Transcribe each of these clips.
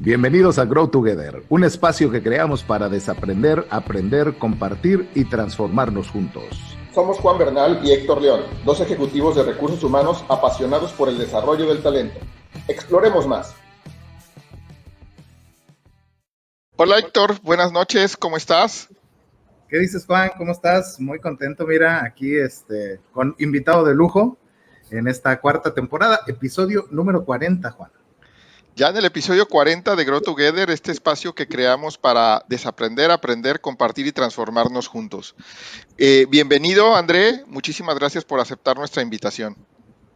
Bienvenidos a Grow Together, un espacio que creamos para desaprender, aprender, compartir y transformarnos juntos. Somos Juan Bernal y Héctor León, dos ejecutivos de recursos humanos apasionados por el desarrollo del talento. Exploremos más. Hola Héctor, buenas noches, ¿cómo estás? ¿Qué dices, Juan? ¿Cómo estás? Muy contento, mira, aquí con invitado de lujo en esta cuarta temporada, episodio número 40, Juan. Ya en el episodio 40 de Grow Together, este espacio que creamos para desaprender, aprender, compartir y transformarnos juntos. Bienvenido, André, muchísimas gracias por aceptar nuestra invitación.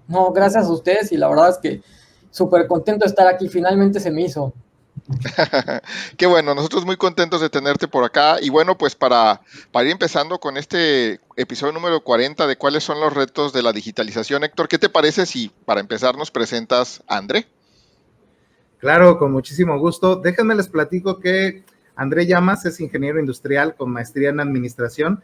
No, gracias a ustedes y la verdad es que súper contento de estar aquí, finalmente se me hizo. Qué bueno, nosotros muy contentos de tenerte por acá y bueno, pues para ir empezando con este episodio número 40 de cuáles son los retos de la digitalización, Héctor, ¿qué te parece si para empezar nos presentas a André? Claro, con muchísimo gusto. Déjenme les platico que André Llamas es ingeniero industrial con maestría en administración.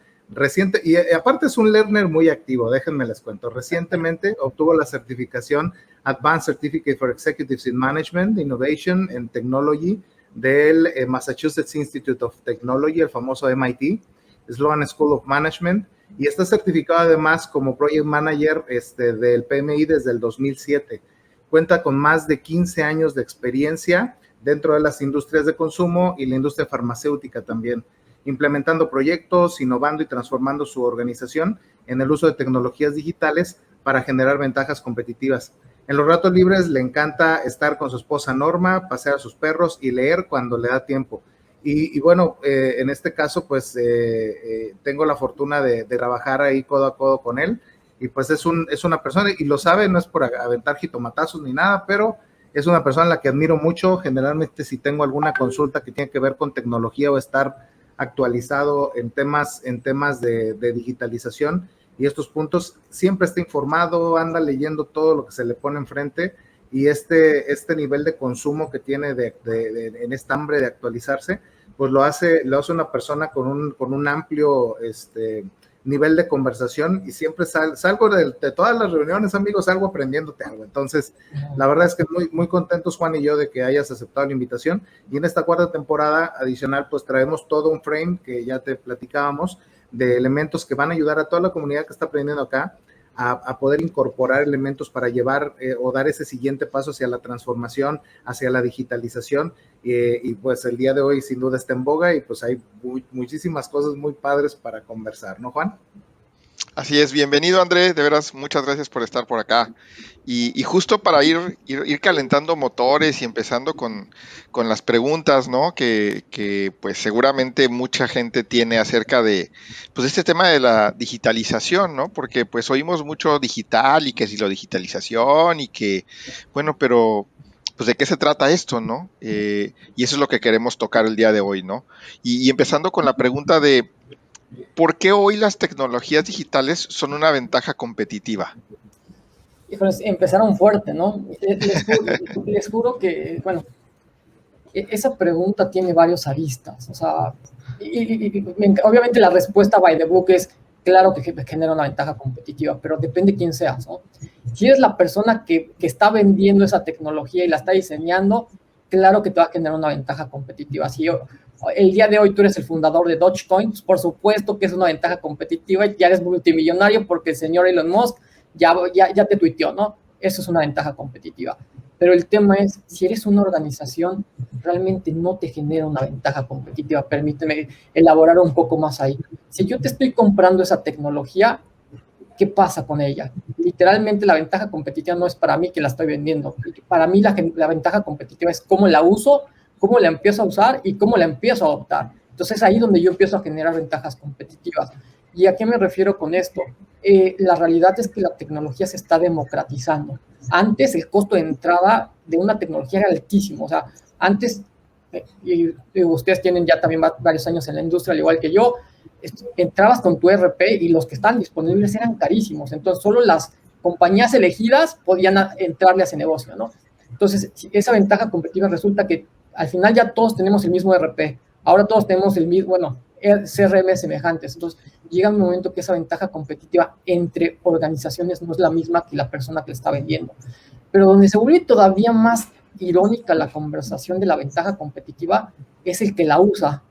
Y aparte es un learner muy activo, déjenme les cuento. Recientemente obtuvo la certificación Advanced Certificate for Executives in Management, Innovation and Technology del Massachusetts Institute of Technology, el famoso MIT, Sloan School of Management, y está certificado además como Project Manager del PMI desde el 2007. Cuenta con más de 15 años de experiencia dentro de las industrias de consumo y la industria farmacéutica también, implementando proyectos, innovando y transformando su organización en el uso de tecnologías digitales para generar ventajas competitivas. En los ratos libres le encanta estar con su esposa Norma, pasear a sus perros y leer cuando le da tiempo. Y bueno, en este caso, pues tengo la fortuna de trabajar ahí codo a codo con él. Y pues es una persona, y lo sabe, no es por aventar jitomatazos ni nada, pero es una persona a la que admiro mucho. Generalmente si tengo alguna consulta que tiene que ver con tecnología o estar actualizado en temas de digitalización y estos puntos, siempre está informado, anda leyendo todo lo que se le pone enfrente, y este nivel de consumo que tiene en esta hambre de actualizarse, pues lo hace una persona con un amplio nivel de conversación, y siempre salgo de todas las reuniones, amigos, salgo aprendiéndote algo. Entonces, la verdad es que muy, muy contentos, Juan y yo, de que hayas aceptado la invitación. Y en esta cuarta temporada adicional, pues traemos todo un frame que ya te platicábamos, de elementos que van a ayudar a toda la comunidad que está aprendiendo acá a poder incorporar elementos para llevar o dar ese siguiente paso hacia la transformación, hacia la digitalización, y pues el día de hoy sin duda está en boga, y pues hay muchísimas cosas muy padres para conversar, ¿no, Juan? Así es, bienvenido André, de veras muchas gracias por estar por acá. Y justo para ir calentando motores y empezando con las preguntas, ¿no? Que pues seguramente mucha gente tiene acerca de pues este tema de la digitalización, ¿no? Porque pues oímos mucho digital y que si la digitalización y que, bueno, pero pues de qué se trata esto, ¿no? Y eso es lo que queremos tocar el día de hoy, ¿no? Y empezando con la pregunta de ¿por qué hoy las tecnologías digitales son una ventaja competitiva? Híjoles, empezaron fuerte, ¿no? Les juro que, bueno, esa pregunta tiene varios aristas, o sea, obviamente la respuesta by the book es, claro que genera una ventaja competitiva, pero depende quién seas, ¿no? Si eres la persona que está vendiendo esa tecnología y la está diseñando, claro que te va a generar una ventaja competitiva. Si el día de hoy tú eres el fundador de Dogecoin, pues por supuesto que es una ventaja competitiva, ya eres multimillonario porque el señor Elon Musk ya te tuiteó, ¿no? Eso es una ventaja competitiva. Pero el tema es, si eres una organización, realmente no te genera una ventaja competitiva. Permíteme elaborar un poco más ahí. Si yo te estoy comprando esa tecnología, ¿qué pasa con ella? Literalmente la ventaja competitiva no es para mí que la estoy vendiendo. Para mí la ventaja competitiva es cómo la uso, cómo la empiezo a usar y cómo la empiezo a adoptar. Entonces es ahí donde yo empiezo a generar ventajas competitivas. ¿Y a qué me refiero con esto? La realidad es que la tecnología se está democratizando. Antes el costo de entrada de una tecnología era altísimo. O sea, antes, y ustedes tienen ya también varios años en la industria, al igual que yo, entrabas con tu ERP y los que estaban disponibles eran carísimos. Entonces, solo las compañías elegidas podían entrarle a ese negocio, ¿no? Entonces, esa ventaja competitiva resulta que al final ya todos tenemos el mismo ERP. Ahora todos tenemos el mismo, bueno, CRM semejantes. Entonces, llega un momento que esa ventaja competitiva entre organizaciones no es la misma que la persona que le está vendiendo. Pero donde se vuelve todavía más irónica la conversación de la ventaja competitiva es el que la usa,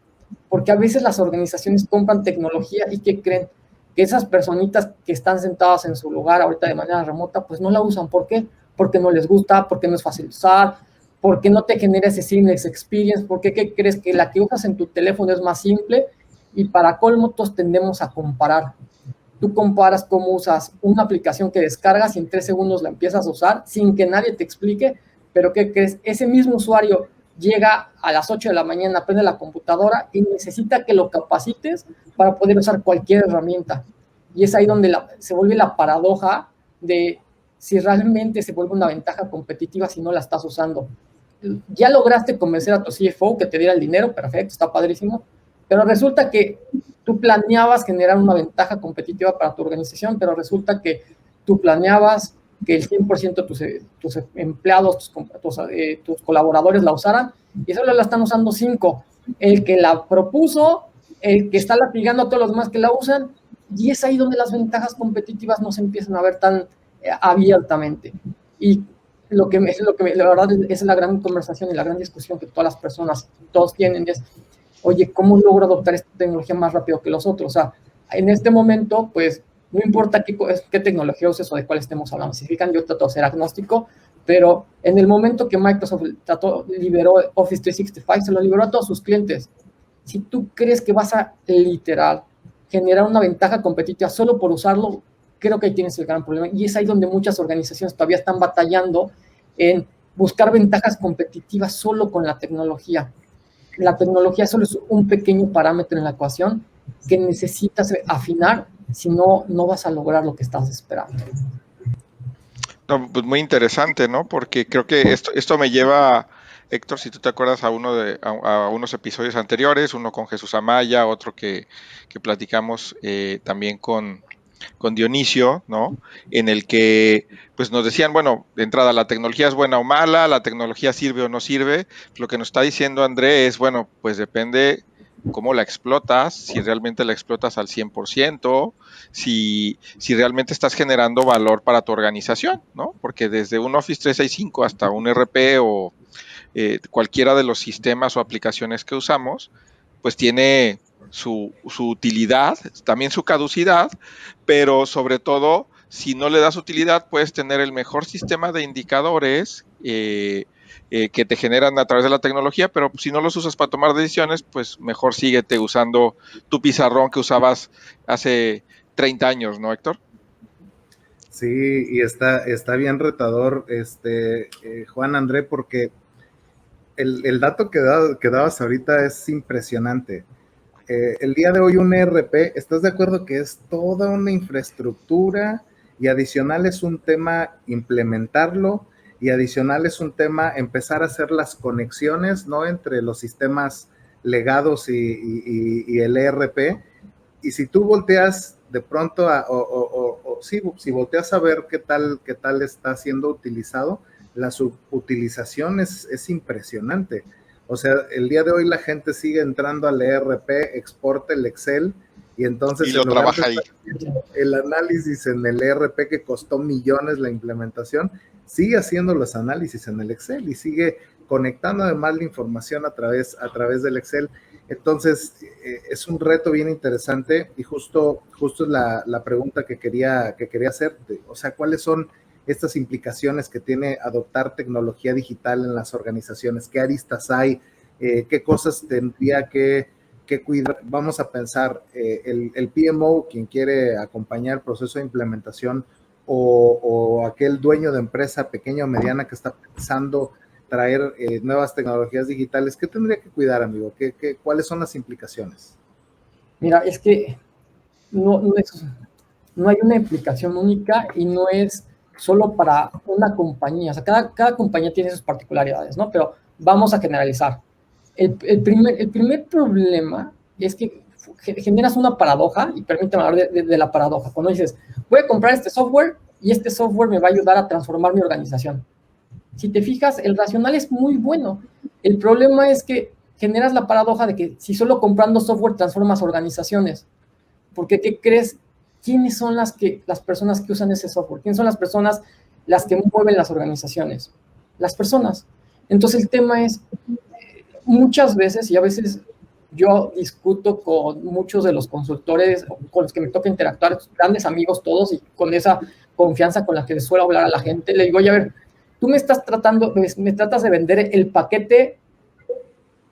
porque a veces las organizaciones compran tecnología y que creen que esas personitas que están sentadas en su lugar ahorita de manera remota, pues no la usan. ¿Por qué? Porque no les gusta, porque no es fácil usar, porque no te genera ese seamless experience, porque ¿qué crees? Que la que usas en tu teléfono es más simple, y para colmo todos tendemos a comparar. Tú comparas cómo usas una aplicación que descargas y en 3 segundos la empiezas a usar sin que nadie te explique, pero ¿qué crees? Ese mismo usuario llega a las 8 de la mañana, prende la computadora y necesita que lo capacites para poder usar cualquier herramienta. Y es ahí donde se vuelve la paradoja de si realmente se vuelve una ventaja competitiva si no la estás usando. Ya lograste convencer a tu CFO que te diera el dinero, perfecto, está padrísimo, pero resulta que tú planeabas generar una ventaja competitiva para tu organización, pero resulta que tú planeabas que el 100% de tus empleados, tus colaboradores la usaran, y solo la están usando 5. El que la propuso, el que está latigando a todos los demás que la usan, y es ahí donde las ventajas competitivas no se empiezan a ver tan abiertamente. Y la verdad es la gran conversación y la gran discusión que todas las personas, todos tienen, es, oye, ¿cómo logro adoptar esta tecnología más rápido que los otros? O sea, en este momento, pues, no importa qué tecnología uses o de cuál estemos hablando. Si fijan, yo trato de ser agnóstico, pero en el momento que Microsoft liberó Office 365, se lo liberó a todos sus clientes. Si tú crees que vas a literal generar una ventaja competitiva solo por usarlo, creo que ahí tienes el gran problema. Y es ahí donde muchas organizaciones todavía están batallando en buscar ventajas competitivas solo con la tecnología. La tecnología solo es un pequeño parámetro en la ecuación que necesitas afinar, si no, no vas a lograr lo que estás esperando. No, pues muy interesante, ¿no? Porque creo que esto me lleva, Héctor, si tú te acuerdas a unos episodios anteriores, uno con Jesús Amaya, otro que platicamos también con Dionisio, ¿no? En el que pues nos decían, bueno, de entrada, la tecnología es buena o mala, la tecnología sirve o no sirve. Lo que nos está diciendo André es, bueno, pues depende cómo la explotas, si realmente la explotas al 100%, si realmente estás generando valor para tu organización, ¿no? Porque desde un Office 365 hasta un ERP o cualquiera de los sistemas o aplicaciones que usamos, pues tiene su utilidad, también su caducidad, pero sobre todo, si no le das utilidad, puedes tener el mejor sistema de indicadores que te generan a través de la tecnología, pero si no los usas para tomar decisiones, pues mejor síguete usando tu pizarrón que usabas hace 30 años, ¿no, Héctor? Sí, y está bien retador, Juan André, porque el dato que dabas ahorita es impresionante. El día de hoy un ERP, ¿estás de acuerdo que es toda una infraestructura y adicional es un tema implementarlo y adicional es un tema empezar a hacer las conexiones, ¿no? Entre los sistemas legados y el ERP? Y si tú volteas de pronto si volteas a ver qué tal está siendo utilizado, la subutilización es impresionante. O sea, el día de hoy la gente sigue entrando al ERP, exporta el Excel y entonces y lo trabaja ahí. El análisis en el ERP que costó millones la implementación, sigue haciendo los análisis en el Excel y sigue conectando además la información a través del Excel. Entonces, es un reto bien interesante y justo es la pregunta que quería hacerte. O sea, ¿cuáles son estas implicaciones que tiene adoptar tecnología digital en las organizaciones? ¿Qué aristas hay? ¿Qué cosas tendría que cuidar? Vamos a pensar, el PMO, quien quiere acompañar el proceso de implementación, o aquel dueño de empresa pequeña o mediana que está pensando traer nuevas tecnologías digitales, ¿qué tendría que cuidar, amigo? ¿Cuáles son las implicaciones? Mira, es que no hay una implicación única y no es solo para una compañía. O sea, cada compañía tiene sus particularidades, ¿no? Pero vamos a generalizar. El primer problema es que generas una paradoja, y permítame hablar de la paradoja. Cuando dices, voy a comprar este software y este software me va a ayudar a transformar mi organización. Si te fijas, el racional es muy bueno. El problema es que generas la paradoja de que si solo comprando software transformas organizaciones. Porque, ¿qué crees? ¿Quiénes son las personas que usan ese software? ¿Quiénes son las personas las que mueven las organizaciones? Las personas. Entonces el tema es, muchas veces, y a veces yo discuto con muchos de los consultores con los que me toca interactuar, grandes amigos todos, y con esa confianza con la que les suelo hablar a la gente, le digo, oye, a ver, tú me tratas de vender el paquete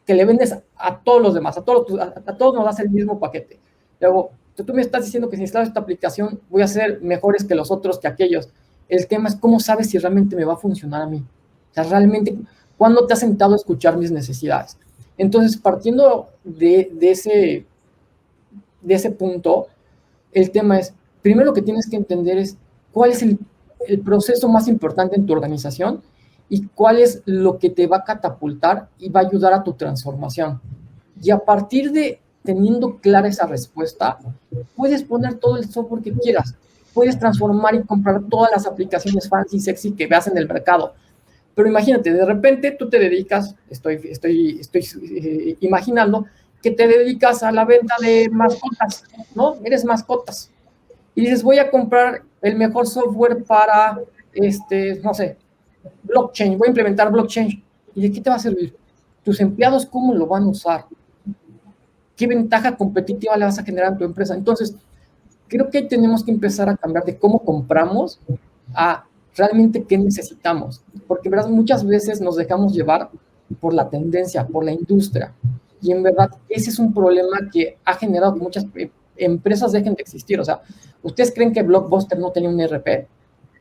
que le vendes a todos los demás, a todos nos das el mismo paquete. Luego, tú me estás diciendo que si instalo esta aplicación voy a ser mejores que los otros, que aquellos. El tema es cómo sabes si realmente me va a funcionar a mí. O sea, realmente, ¿cuándo te has sentado a escuchar mis necesidades? Entonces, partiendo de ese punto, el tema es, primero lo que tienes que entender es cuál es el proceso más importante en tu organización y cuál es lo que te va a catapultar y va a ayudar a tu transformación. Y a partir de teniendo clara esa respuesta, puedes poner todo el software que quieras, puedes transformar y comprar todas las aplicaciones fancy, sexy que veas en el mercado. Pero imagínate, de repente tú te dedicas, estoy imaginando, que te dedicas a la venta de mascotas, ¿no? Eres mascotas. Y dices, voy a comprar el mejor software para, no sé, blockchain, voy a implementar blockchain. ¿Y de qué te va a servir? ¿Tus empleados cómo lo van a usar? ¿Qué ventaja competitiva le vas a generar a tu empresa? Entonces, creo que tenemos que empezar a cambiar de cómo compramos a realmente qué necesitamos. Porque, ¿verdad? Muchas veces nos dejamos llevar por la tendencia, por la industria. Y en verdad, ese es un problema que ha generado que muchas empresas dejen de existir. O sea, ¿ustedes creen que Blockbuster no tenía un ERP?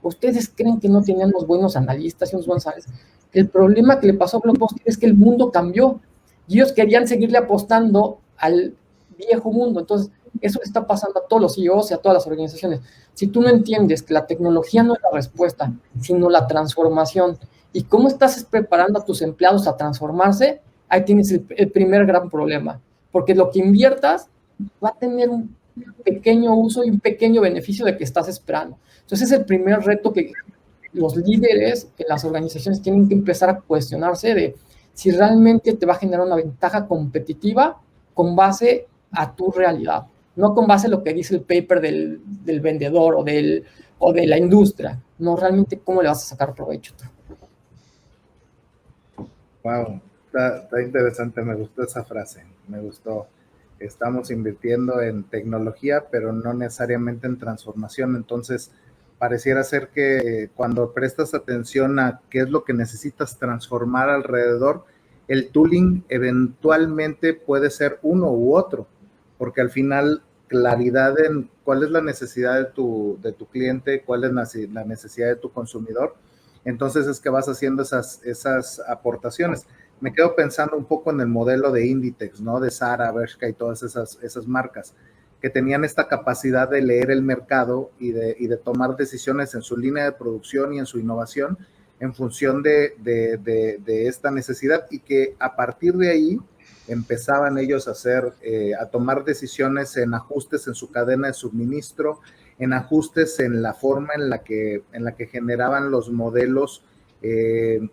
¿Ustedes creen que no tenían los buenos analistas y unos buenos analistas? El problema que le pasó a Blockbuster es que el mundo cambió y ellos querían seguirle apostando al viejo mundo. Entonces, eso le está pasando a todos los CEOs y a todas las organizaciones. Si tú no entiendes que la tecnología no es la respuesta, sino la transformación, y cómo estás preparando a tus empleados a transformarse, ahí tienes el primer gran problema. Porque lo que inviertas va a tener un pequeño uso y un pequeño beneficio de que estás esperando. Entonces, es el primer reto que los líderes en las organizaciones tienen que empezar a cuestionarse de si realmente te va a generar una ventaja competitiva con base a tu realidad, no con base a lo que dice el paper del vendedor o de la industria, no realmente cómo le vas a sacar provecho. Wow, está interesante, me gustó esa frase, me gustó. Estamos invirtiendo en tecnología, pero no necesariamente en transformación. Entonces, pareciera ser que cuando prestas atención a qué es lo que necesitas transformar alrededor, el tooling eventualmente puede ser uno u otro, porque al final claridad en cuál es la necesidad de tu cliente, cuál es la necesidad de tu consumidor, entonces es que vas haciendo esas aportaciones. Me quedo pensando un poco en el modelo de Inditex, ¿no? De Zara, Bershka y todas esas marcas que tenían esta capacidad de leer el mercado y de tomar decisiones en su línea de producción y en su innovación en función de esta necesidad, y que a partir de ahí empezaban ellos a tomar decisiones en ajustes en su cadena de suministro, en ajustes en la forma en la que generaban los modelos, pues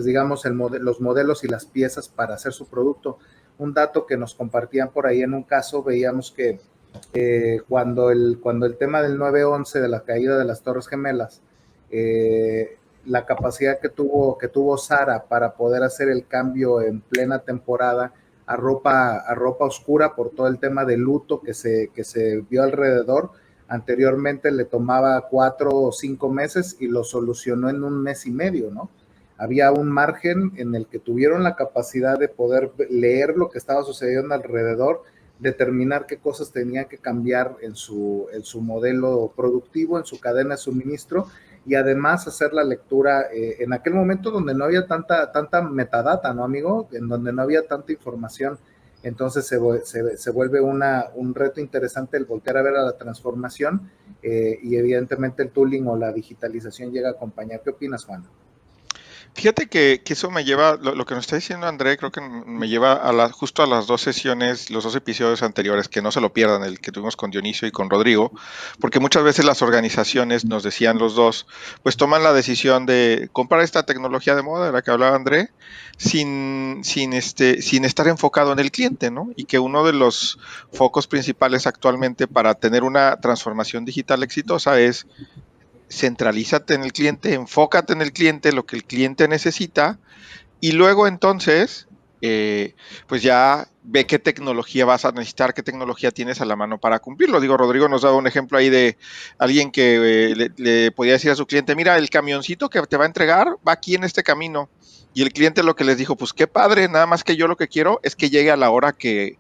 digamos, los modelos y las piezas para hacer su producto. Un dato que nos compartían por ahí en un caso, veíamos que cuando el tema del 9/11, de la caída de las Torres Gemelas, la capacidad que tuvo Zara para poder hacer el cambio en plena temporada a ropa oscura por todo el tema de luto que se vio alrededor. Anteriormente le tomaba 4 o 5 meses y lo solucionó en 1 mes y medio, ¿no? Había un margen en el que tuvieron la capacidad de poder leer lo que estaba sucediendo alrededor, determinar qué cosas tenían que cambiar en su modelo productivo, en su cadena de suministro, y además hacer la lectura en aquel momento donde no había tanta metadata, ¿no, amigo? En donde no había tanta información. Entonces se vuelve un reto interesante el voltear a ver a la transformación, y evidentemente el tooling o la digitalización llega a acompañar. ¿Qué opinas, Juan? Fíjate que eso me lleva, lo que nos está diciendo André, creo que me lleva justo a las 2 sesiones, los 2 episodios anteriores, que no se lo pierdan, el que tuvimos con Dionisio y con Rodrigo, porque muchas veces las organizaciones, nos decían los dos, pues toman la decisión de comprar esta tecnología de moda de la que hablaba André, sin estar enfocado en el cliente, ¿no? Y que uno de los focos principales actualmente para tener una transformación digital exitosa es centralízate en el cliente, enfócate en el cliente, lo que el cliente necesita, y luego entonces, pues ya ve qué tecnología vas a necesitar, qué tecnología tienes a la mano para cumplirlo. Digo, Rodrigo nos daba un ejemplo ahí de alguien que le podía decir a su cliente, mira, el camioncito que te va a entregar va aquí en este camino. Y el cliente lo que les dijo, pues qué padre, nada más que yo lo que quiero es que llegue a la hora que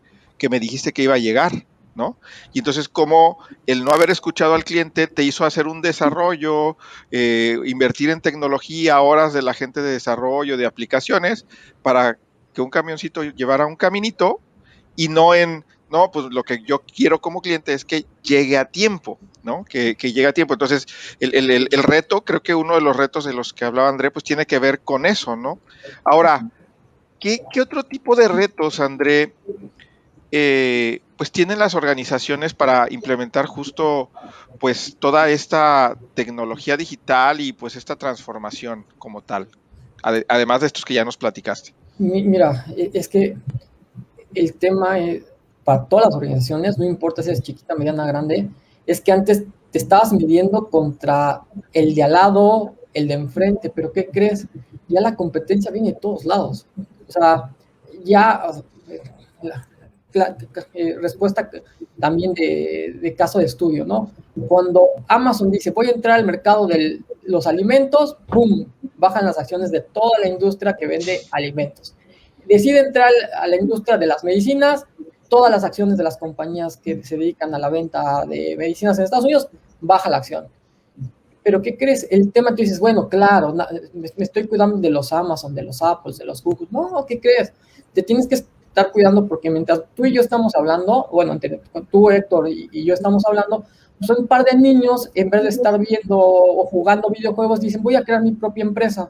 me dijiste que iba a llegar, ¿no? Y entonces, como el no haber escuchado al cliente te hizo hacer un desarrollo, invertir en tecnología, horas de la gente de desarrollo, de aplicaciones, para que un camioncito llevara un caminito y no no, pues lo que yo quiero como cliente es que llegue a tiempo, ¿no? Que llegue a tiempo. Entonces, el reto, creo que uno de los retos de los que hablaba André, pues tiene que ver con eso, ¿no? Ahora, ¿qué otro tipo de retos, André, pues tienen las organizaciones para implementar justo pues toda esta tecnología digital y pues esta transformación como tal, además de estos que ya nos platicaste? Mira, es que el tema para todas las organizaciones, no importa si es chiquita, mediana, grande, es que antes te estabas midiendo contra el de al lado, el de enfrente, pero ¿qué crees? Ya la competencia viene de todos lados. O sea, ya respuesta también de caso de estudio, ¿no? Cuando Amazon dice, voy a entrar al mercado de los alimentos, ¡pum!, bajan las acciones de toda la industria que vende alimentos. Decide entrar a la industria de las medicinas, todas las acciones de las compañías que se dedican a la venta de medicinas en Estados Unidos, baja la acción. Pero ¿qué crees? El tema tú dices, bueno, claro, me estoy cuidando de los Amazon, de los Apple, de los Google. No, ¿qué crees? Te tienes que estar cuidando porque mientras tú y yo estamos hablando, bueno, tú, Héctor, y yo estamos hablando, pues un par de niños, en vez de estar viendo o jugando videojuegos, dicen, voy a crear mi propia empresa.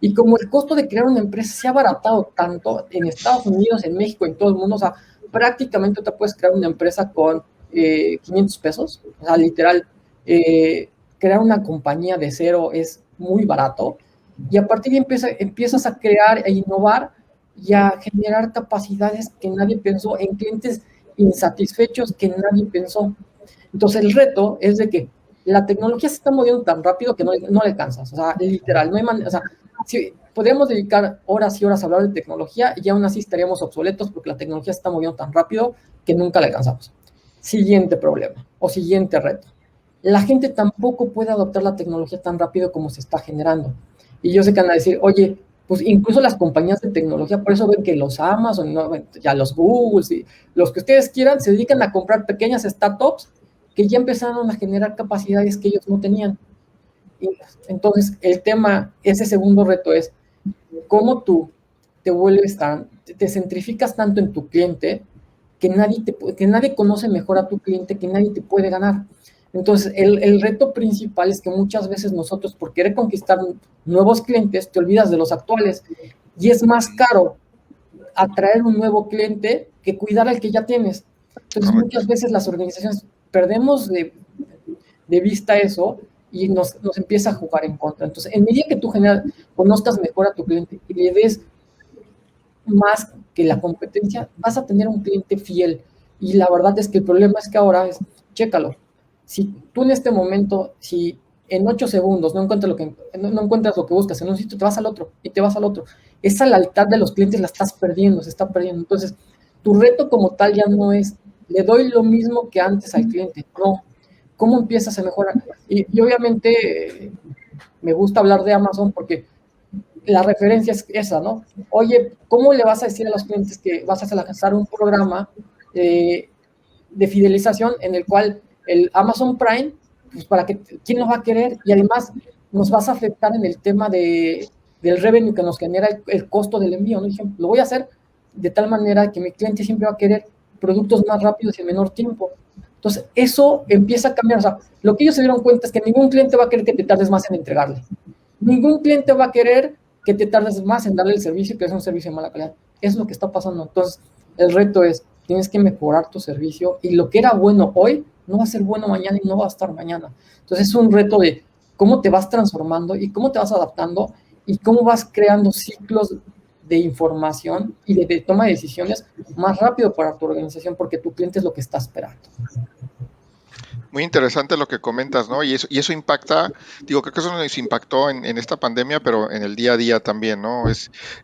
Y como el costo de crear una empresa se ha abaratado tanto en Estados Unidos, en México, en todo el mundo, o sea, prácticamente te puedes crear una empresa con 500 pesos, o sea, literal, crear una compañía de cero es muy barato, y a partir de ahí empiezas a crear e innovar y a generar capacidades que nadie pensó, en clientes insatisfechos que nadie pensó. Entonces el reto es de que la tecnología se está moviendo tan rápido que no le alcanzas, o sea, literal, no hay manera, o sea, sí, podríamos dedicar horas y horas a hablar de tecnología y aún así estaríamos obsoletos porque la tecnología se está moviendo tan rápido que nunca la alcanzamos. Siguiente problema o siguiente reto. La gente tampoco puede adoptar la tecnología tan rápido como se está generando. Y yo sé que van a decir, oye, pues incluso las compañías de tecnología, por eso ven que los Amazon, ¿no? Ya los Google, y los que ustedes quieran, se dedican a comprar pequeñas startups que ya empezaron a generar capacidades que ellos no tenían. Y entonces, el tema, ese segundo reto es cómo tú te centrificas tanto en tu cliente que nadie conoce mejor a tu cliente, que nadie te puede ganar. Entonces, el reto principal es que muchas veces nosotros, por querer conquistar nuevos clientes, te olvidas de los actuales. Y es más caro atraer un nuevo cliente que cuidar al que ya tienes. Entonces, muchas veces las organizaciones perdemos de vista eso y nos empieza a jugar en contra. Entonces, en medida que tú conozcas mejor a tu cliente y le des más que la competencia, vas a tener un cliente fiel. Y la verdad es que el problema es que ahora chécalo. Si tú en este momento, si en 8 segundos no encuentras lo que buscas en un sitio, te vas al otro y te vas al otro. Esa lealtad de los clientes la estás perdiendo, se está perdiendo. Entonces, tu reto como tal ya no es, le doy lo mismo que antes al cliente. No. ¿Cómo empiezas a mejorar? Y obviamente me gusta hablar de Amazon porque la referencia es esa, ¿no? Oye, ¿cómo le vas a decir a los clientes que vas a lanzar un programa de fidelización en el cual el Amazon Prime, pues para que, ¿quién lo va a querer? Y además nos vas a afectar en el tema del revenue que nos genera el costo del envío, ¿no? Dije, lo voy a hacer de tal manera que mi cliente siempre va a querer productos más rápidos y en menor tiempo. Entonces, eso empieza a cambiar. O sea, lo que ellos se dieron cuenta es que ningún cliente va a querer que te tardes más en entregarle. Ningún cliente va a querer que te tardes más en darle el servicio, que es un servicio de mala calidad. Es lo que está pasando. Entonces, el reto es, tienes que mejorar tu servicio y lo que era bueno hoy no va a ser bueno mañana y no va a estar mañana. Entonces, es un reto de cómo te vas transformando y cómo te vas adaptando y cómo vas creando ciclos de información y de toma de decisiones más rápido para tu organización porque tu cliente es lo que está esperando. Muy interesante lo que comentas, ¿no? Y eso impacta, digo, creo que eso nos impactó en esta pandemia, pero en el día a día también, ¿no?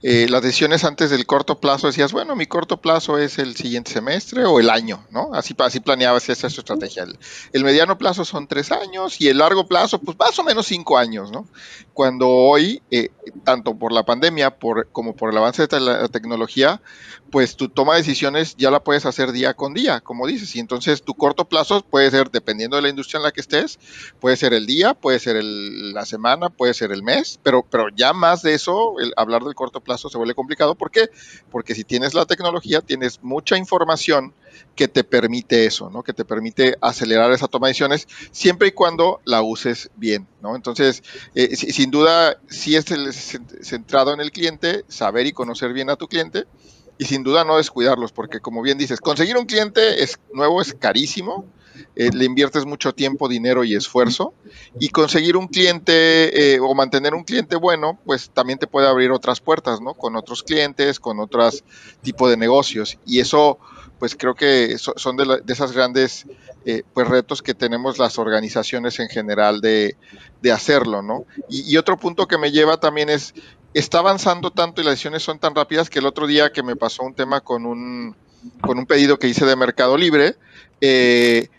Las decisiones antes del corto plazo, decías, bueno, mi corto plazo es el siguiente semestre o el año, ¿no? Así planeabas, esa es tu estrategia. El mediano plazo son 3 años y el largo plazo, pues más o menos 5 años, ¿no? Cuando hoy, tanto por la pandemia como por el avance de la tecnología, pues tu toma de decisiones ya la puedes hacer día con día, como dices, y entonces tu corto plazo puede ser, dependiendo de la industria en la que estés, puede ser el día, puede ser la semana, puede ser el mes, pero ya más de eso, hablar del corto plazo se vuelve complicado. ¿Por qué? Porque si tienes la tecnología, tienes mucha información que te permite eso, ¿no? Que te permite acelerar esa toma de decisiones siempre y cuando la uses bien, ¿no? Entonces, sin duda, sí es centrado en el cliente, saber y conocer bien a tu cliente, y sin duda no descuidarlos, porque como bien dices, conseguir un cliente nuevo es carísimo, le inviertes mucho tiempo, dinero y esfuerzo, y conseguir un cliente o mantener un cliente bueno, pues también te puede abrir otras puertas, ¿no? Con otros clientes, con otros tipos de negocios, y eso, pues creo que son de esas grandes pues retos que tenemos las organizaciones en general de hacerlo, ¿no? Y otro punto que me lleva también está avanzando tanto y las decisiones son tan rápidas que el otro día que me pasó un tema con un pedido que hice de Mercado Libre,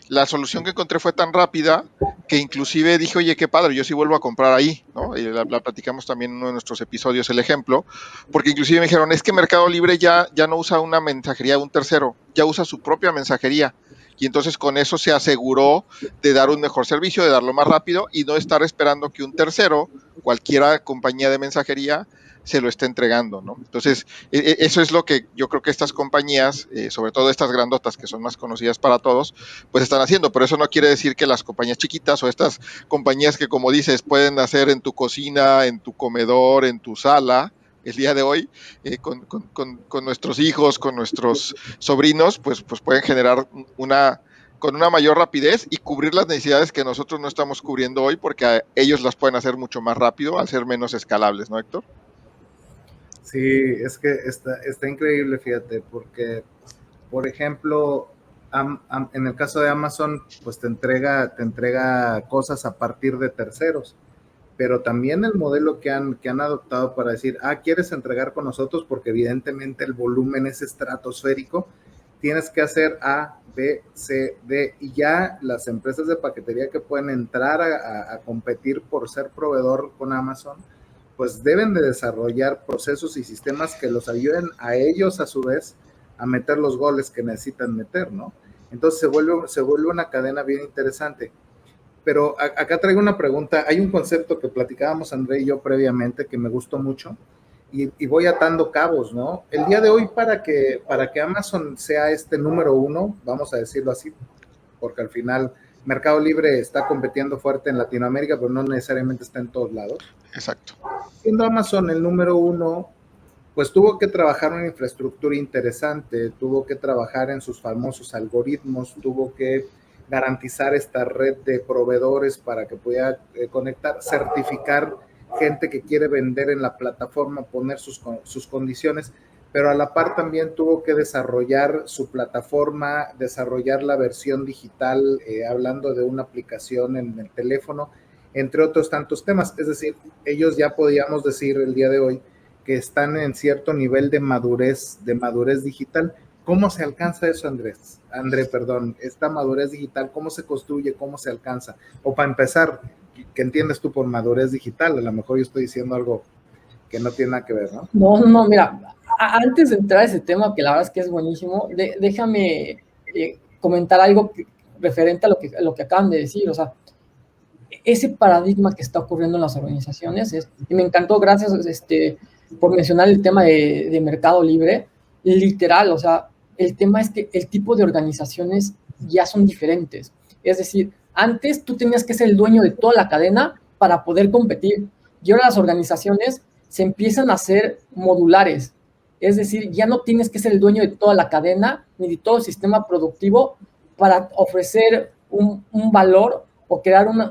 la solución que encontré fue tan rápida que inclusive dije, oye, qué padre, yo sí vuelvo a comprar ahí, ¿no? Y la platicamos también en uno de nuestros episodios, el ejemplo, porque inclusive me dijeron, es que Mercado Libre ya no usa una mensajería de un tercero, ya usa su propia mensajería. Y entonces con eso se aseguró de dar un mejor servicio, de darlo más rápido y no estar esperando que un tercero, cualquiera compañía de mensajería, se lo esté entregando, ¿no? Entonces, eso es lo que yo creo que estas compañías, sobre todo estas grandotas que son más conocidas para todos, pues están haciendo. Pero eso no quiere decir que las compañías chiquitas o estas compañías que, como dices, pueden hacer en tu cocina, en tu comedor, en tu sala, el día de hoy, con nuestros hijos, con nuestros sobrinos, pues pueden generar con una mayor rapidez y cubrir las necesidades que nosotros no estamos cubriendo hoy, porque ellos las pueden hacer mucho más rápido al ser menos escalables, ¿no, Héctor? Sí, es que está increíble, fíjate, porque, por ejemplo, en el caso de Amazon, pues te entrega cosas a partir de terceros, pero también el modelo que han adoptado para decir, ¿quieres entregar con nosotros? Porque evidentemente el volumen es estratosférico, tienes que hacer A, B, C, D, y ya las empresas de paquetería que pueden entrar a competir por ser proveedor con Amazon, pues deben de desarrollar procesos y sistemas que los ayuden a ellos a su vez a meter los goles que necesitan meter, ¿no? Entonces se vuelve una cadena bien interesante. Pero acá traigo una pregunta. Hay un concepto que platicábamos André y yo previamente que me gustó mucho y voy atando cabos, ¿no? El día de hoy para que Amazon sea este número uno, vamos a decirlo así, porque al final Mercado Libre está compitiendo fuerte en Latinoamérica, pero no necesariamente está en todos lados. Exacto. Siendo Amazon el número uno, pues tuvo que trabajar una infraestructura interesante, tuvo que trabajar en sus famosos algoritmos, tuvo que garantizar esta red de proveedores para que pudiera conectar, certificar gente que quiere vender en la plataforma, poner sus condiciones, pero a la par también tuvo que desarrollar su plataforma, desarrollar la versión digital, hablando de una aplicación en el teléfono, entre otros tantos temas. Es decir, ellos ya podíamos decir el día de hoy que están en cierto nivel de madurez digital. ¿Cómo se alcanza eso, André, perdón, esta madurez digital, cómo se construye, cómo se alcanza? O para empezar, ¿qué entiendes tú por madurez digital? A lo mejor yo estoy diciendo algo que no tiene nada que ver, ¿no? No, mira, antes de entrar a ese tema, que la verdad es que es buenísimo, déjame comentar algo referente a lo que acaban de decir. O sea, ese paradigma que está ocurriendo en las organizaciones y me encantó, gracias por mencionar el tema de Mercado Libre, literal. O sea, el tema es que el tipo de organizaciones ya son diferentes. Es decir, antes tú tenías que ser el dueño de toda la cadena para poder competir, y ahora las organizaciones se empiezan a hacer modulares. Es decir, ya no tienes que ser el dueño de toda la cadena ni de todo el sistema productivo para ofrecer un valor o crear una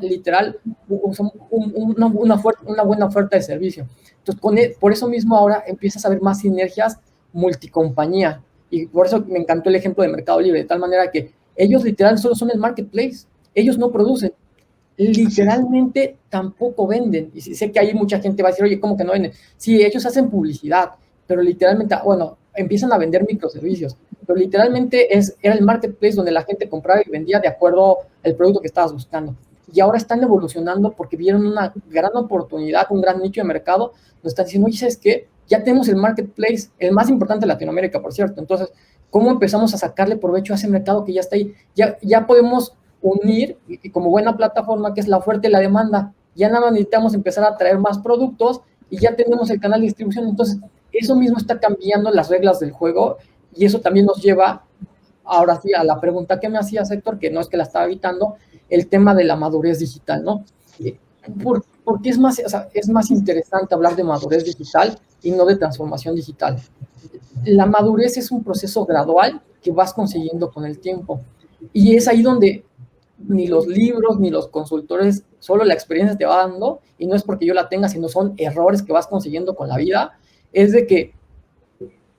buena oferta de servicio. Entonces, por eso mismo ahora empiezas a ver más sinergias multicompañía, y por eso me encantó el ejemplo de Mercado Libre, de tal manera que ellos literal solo son el marketplace. ellos no producen. Literalmente tampoco venden. Y sé que ahí mucha gente va a decir, oye, ¿cómo que no venden? Sí, ellos hacen publicidad, pero literalmente, bueno, empiezan a vender microservicios, pero literalmente era el marketplace donde la gente compraba y vendía de acuerdo al producto que estabas buscando. Y ahora están evolucionando porque vieron una gran oportunidad, un gran nicho de mercado, nos están diciendo, oye, ¿sabes qué? Ya tenemos el marketplace, el más importante de Latinoamérica, por cierto. Entonces, ¿cómo empezamos a sacarle provecho a ese mercado que ya está ahí? Ya podemos unir, y como buena plataforma, que es la oferta y la demanda. Ya nada más necesitamos empezar a traer más productos y ya tenemos el canal de distribución. Entonces, eso mismo está cambiando las reglas del juego y eso también nos lleva, ahora sí, a la pregunta que me hacías, Héctor, que no es que la estaba evitando, el tema de la madurez digital, ¿no? Porque es más interesante hablar de madurez digital y no de transformación digital. La madurez es un proceso gradual que vas consiguiendo con el tiempo y es ahí donde ni los libros ni los consultores, solo la experiencia te va dando, y no es porque yo la tenga, sino son errores que vas consiguiendo con la vida, es de que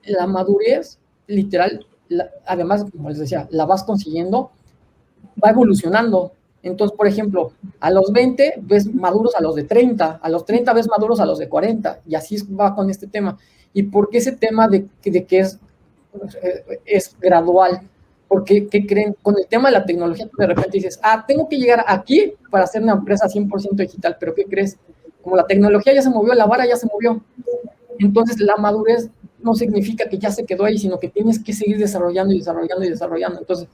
la madurez, literal, además, como les decía, la vas consiguiendo, va evolucionando. Entonces, por ejemplo, a los 20 ves maduros a los de 30, a los 30 ves maduros a los de 40, y así va con este tema. ¿Y por qué ese tema de que es gradual? Porque, ¿qué creen? Con el tema de la tecnología, tú de repente dices, tengo que llegar aquí para hacer una empresa 100% digital, pero ¿qué crees? Como la tecnología ya se movió, la vara ya se movió. Entonces, la madurez no significa que ya se quedó ahí, sino que tienes que seguir desarrollando y desarrollando y desarrollando. Entonces,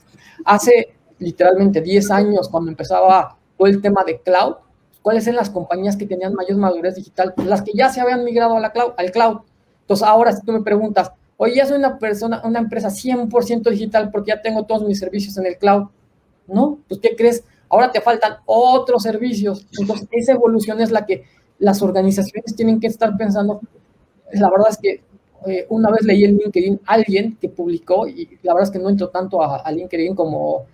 hace literalmente 10 años, cuando empezaba todo el tema de cloud, ¿cuáles eran las compañías que tenían mayor madurez digital? Pues las que ya se habían migrado al cloud. Entonces, ahora si tú me preguntas, oye, ya soy una empresa 100% digital porque ya tengo todos mis servicios en el cloud. No, pues ¿qué crees? Ahora te faltan otros servicios. Entonces, esa evolución es la que las organizaciones tienen que estar pensando. La verdad es que una vez leí en LinkedIn alguien que publicó, y la verdad es que no entro tanto a LinkedIn como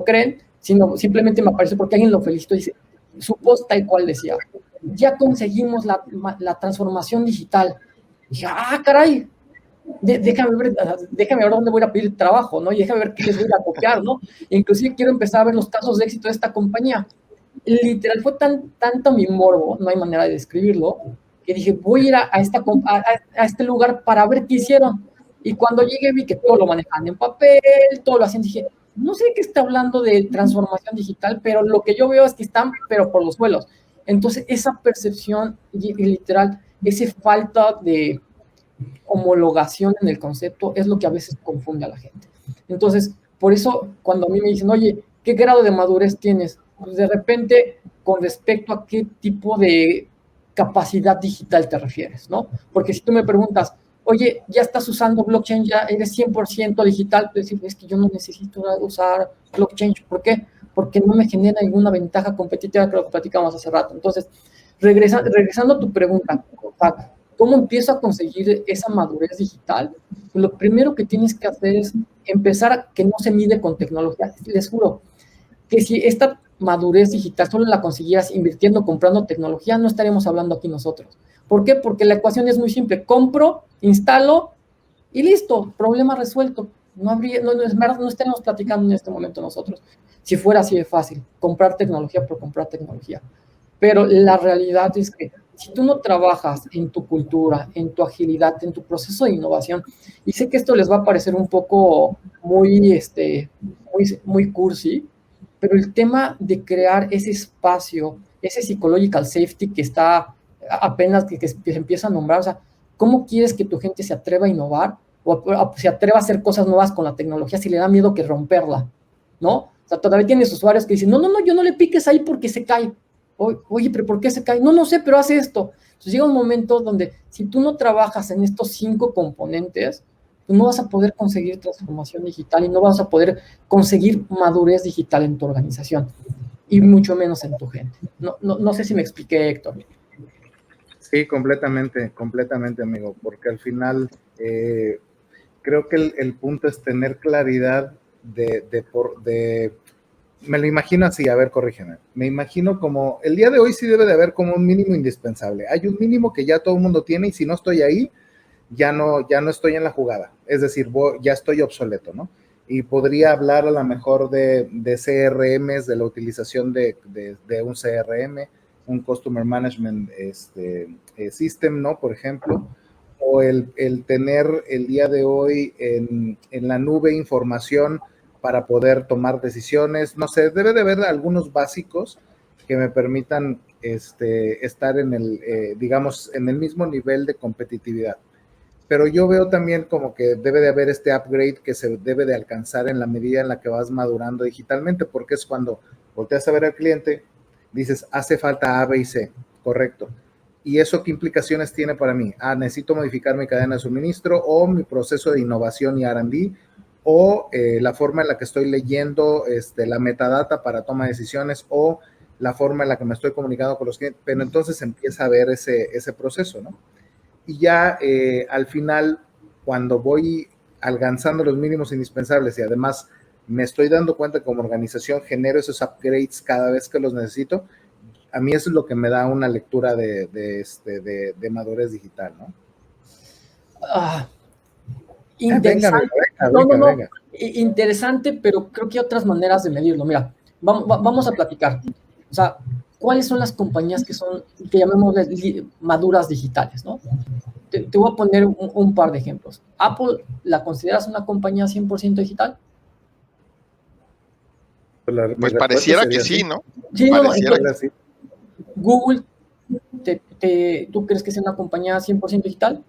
creen, sino simplemente me apareció porque alguien lo felicitó y dice, su post tal cual decía, ya conseguimos la transformación digital. Y dije, caray, déjame ver dónde voy a pedir trabajo, ¿no? Y déjame ver qué les voy a copiar, ¿no? Inclusive quiero empezar a ver los casos de éxito de esta compañía. Literal, fue tanto mi morbo, no hay manera de describirlo, que dije, voy a ir a este lugar para ver qué hicieron. Y cuando llegué vi que todo lo manejaban en papel, todo lo hacían, dije, no sé qué está hablando de transformación digital, pero lo que yo veo es que están, pero por los suelos. Entonces, esa percepción, y literal, esa falta de homologación en el concepto es lo que a veces confunde a la gente. Entonces, por eso, cuando a mí me dicen, oye, ¿qué grado de madurez tienes? Pues de repente, con respecto a qué tipo de capacidad digital te refieres, ¿no? Porque si tú me preguntas, oye, ya estás usando blockchain, ya eres 100% digital, pues es que yo no necesito usar blockchain. ¿Por qué? Porque no me genera ninguna ventaja competitiva, que lo que platicamos hace rato. Entonces, regresando a tu pregunta, ¿cómo empiezo a conseguir esa madurez digital? Pues lo primero que tienes que hacer es empezar a que no se mide con tecnología. Les juro que si esta madurez digital solo la consiguieras invirtiendo, comprando tecnología, no estaríamos hablando aquí nosotros. ¿Por qué? Porque la ecuación es muy simple. Compro, instalo y listo, problema resuelto. No estaríamos platicando en este momento nosotros. Si fuera así de fácil, comprar tecnología por comprar tecnología. Pero la realidad es que si tú no trabajas en tu cultura, en tu agilidad, en tu proceso de innovación, y sé que esto les va a parecer un poco muy cursi, pero el tema de crear ese espacio, ese psychological safety que está apenas que se empieza a nombrar, o sea, ¿cómo quieres que tu gente se atreva a innovar o se atreva a hacer cosas nuevas con la tecnología si le da miedo que romperla, ¿no? O sea, todavía tienes usuarios que dicen, no, yo no le piques ahí porque se cae. Oye, pero ¿por qué se cae? No sé, pero hace esto. Entonces llega un momento donde si tú no trabajas en estos 5 componentes, pues no vas a poder conseguir transformación digital y no vas a poder conseguir madurez digital en tu organización y mucho menos en tu gente. No sé si me expliqué, Héctor. Sí, completamente, amigo, porque al final creo que el punto es tener claridad me lo imagino así, a ver, corrígeme. Me imagino como, el día de hoy sí debe de haber como un mínimo indispensable. Hay un mínimo que ya todo el mundo tiene y si no estoy ahí, ya no estoy en la jugada. Es decir, ya estoy obsoleto, ¿no? y podría hablar a lo mejor de CRMs, de la utilización de un CRM, un Customer Management System, ¿no? Por ejemplo, o el tener el día de hoy en la nube información para poder tomar decisiones. No sé, debe de haber algunos básicos que me permitan estar en el, digamos, en el mismo nivel de competitividad. Pero yo veo también como que debe de haber este upgrade que se debe de alcanzar en la medida en la que vas madurando digitalmente, porque es cuando volteas a ver al cliente, dices, hace falta A, B y C, correcto. ¿Y eso qué implicaciones tiene para mí? Necesito modificar mi cadena de suministro o mi proceso de innovación y R&D, o la forma en la que estoy leyendo la metadata para toma de decisiones, o la forma en la que me estoy comunicando con los clientes. Pero entonces empieza a ver ese proceso, ¿no? Y ya al final, cuando voy alcanzando los mínimos indispensables y además me estoy dando cuenta que como organización genero esos upgrades cada vez que los necesito, a mí eso es lo que me da una lectura de madurez digital, ¿no? Interesante. Venga. Interesante, pero creo que hay otras maneras de medirlo. Mira, vamos a platicar. O sea, ¿cuáles son las compañías que llamemos maduras digitales, ¿no? Te voy a poner un par de ejemplos. Apple, ¿la consideras una compañía 100% digital? Pues pareciera que sí, ¿no? Sí, pareciera no, entonces, Google, ¿tú crees que es una compañía 100% digital?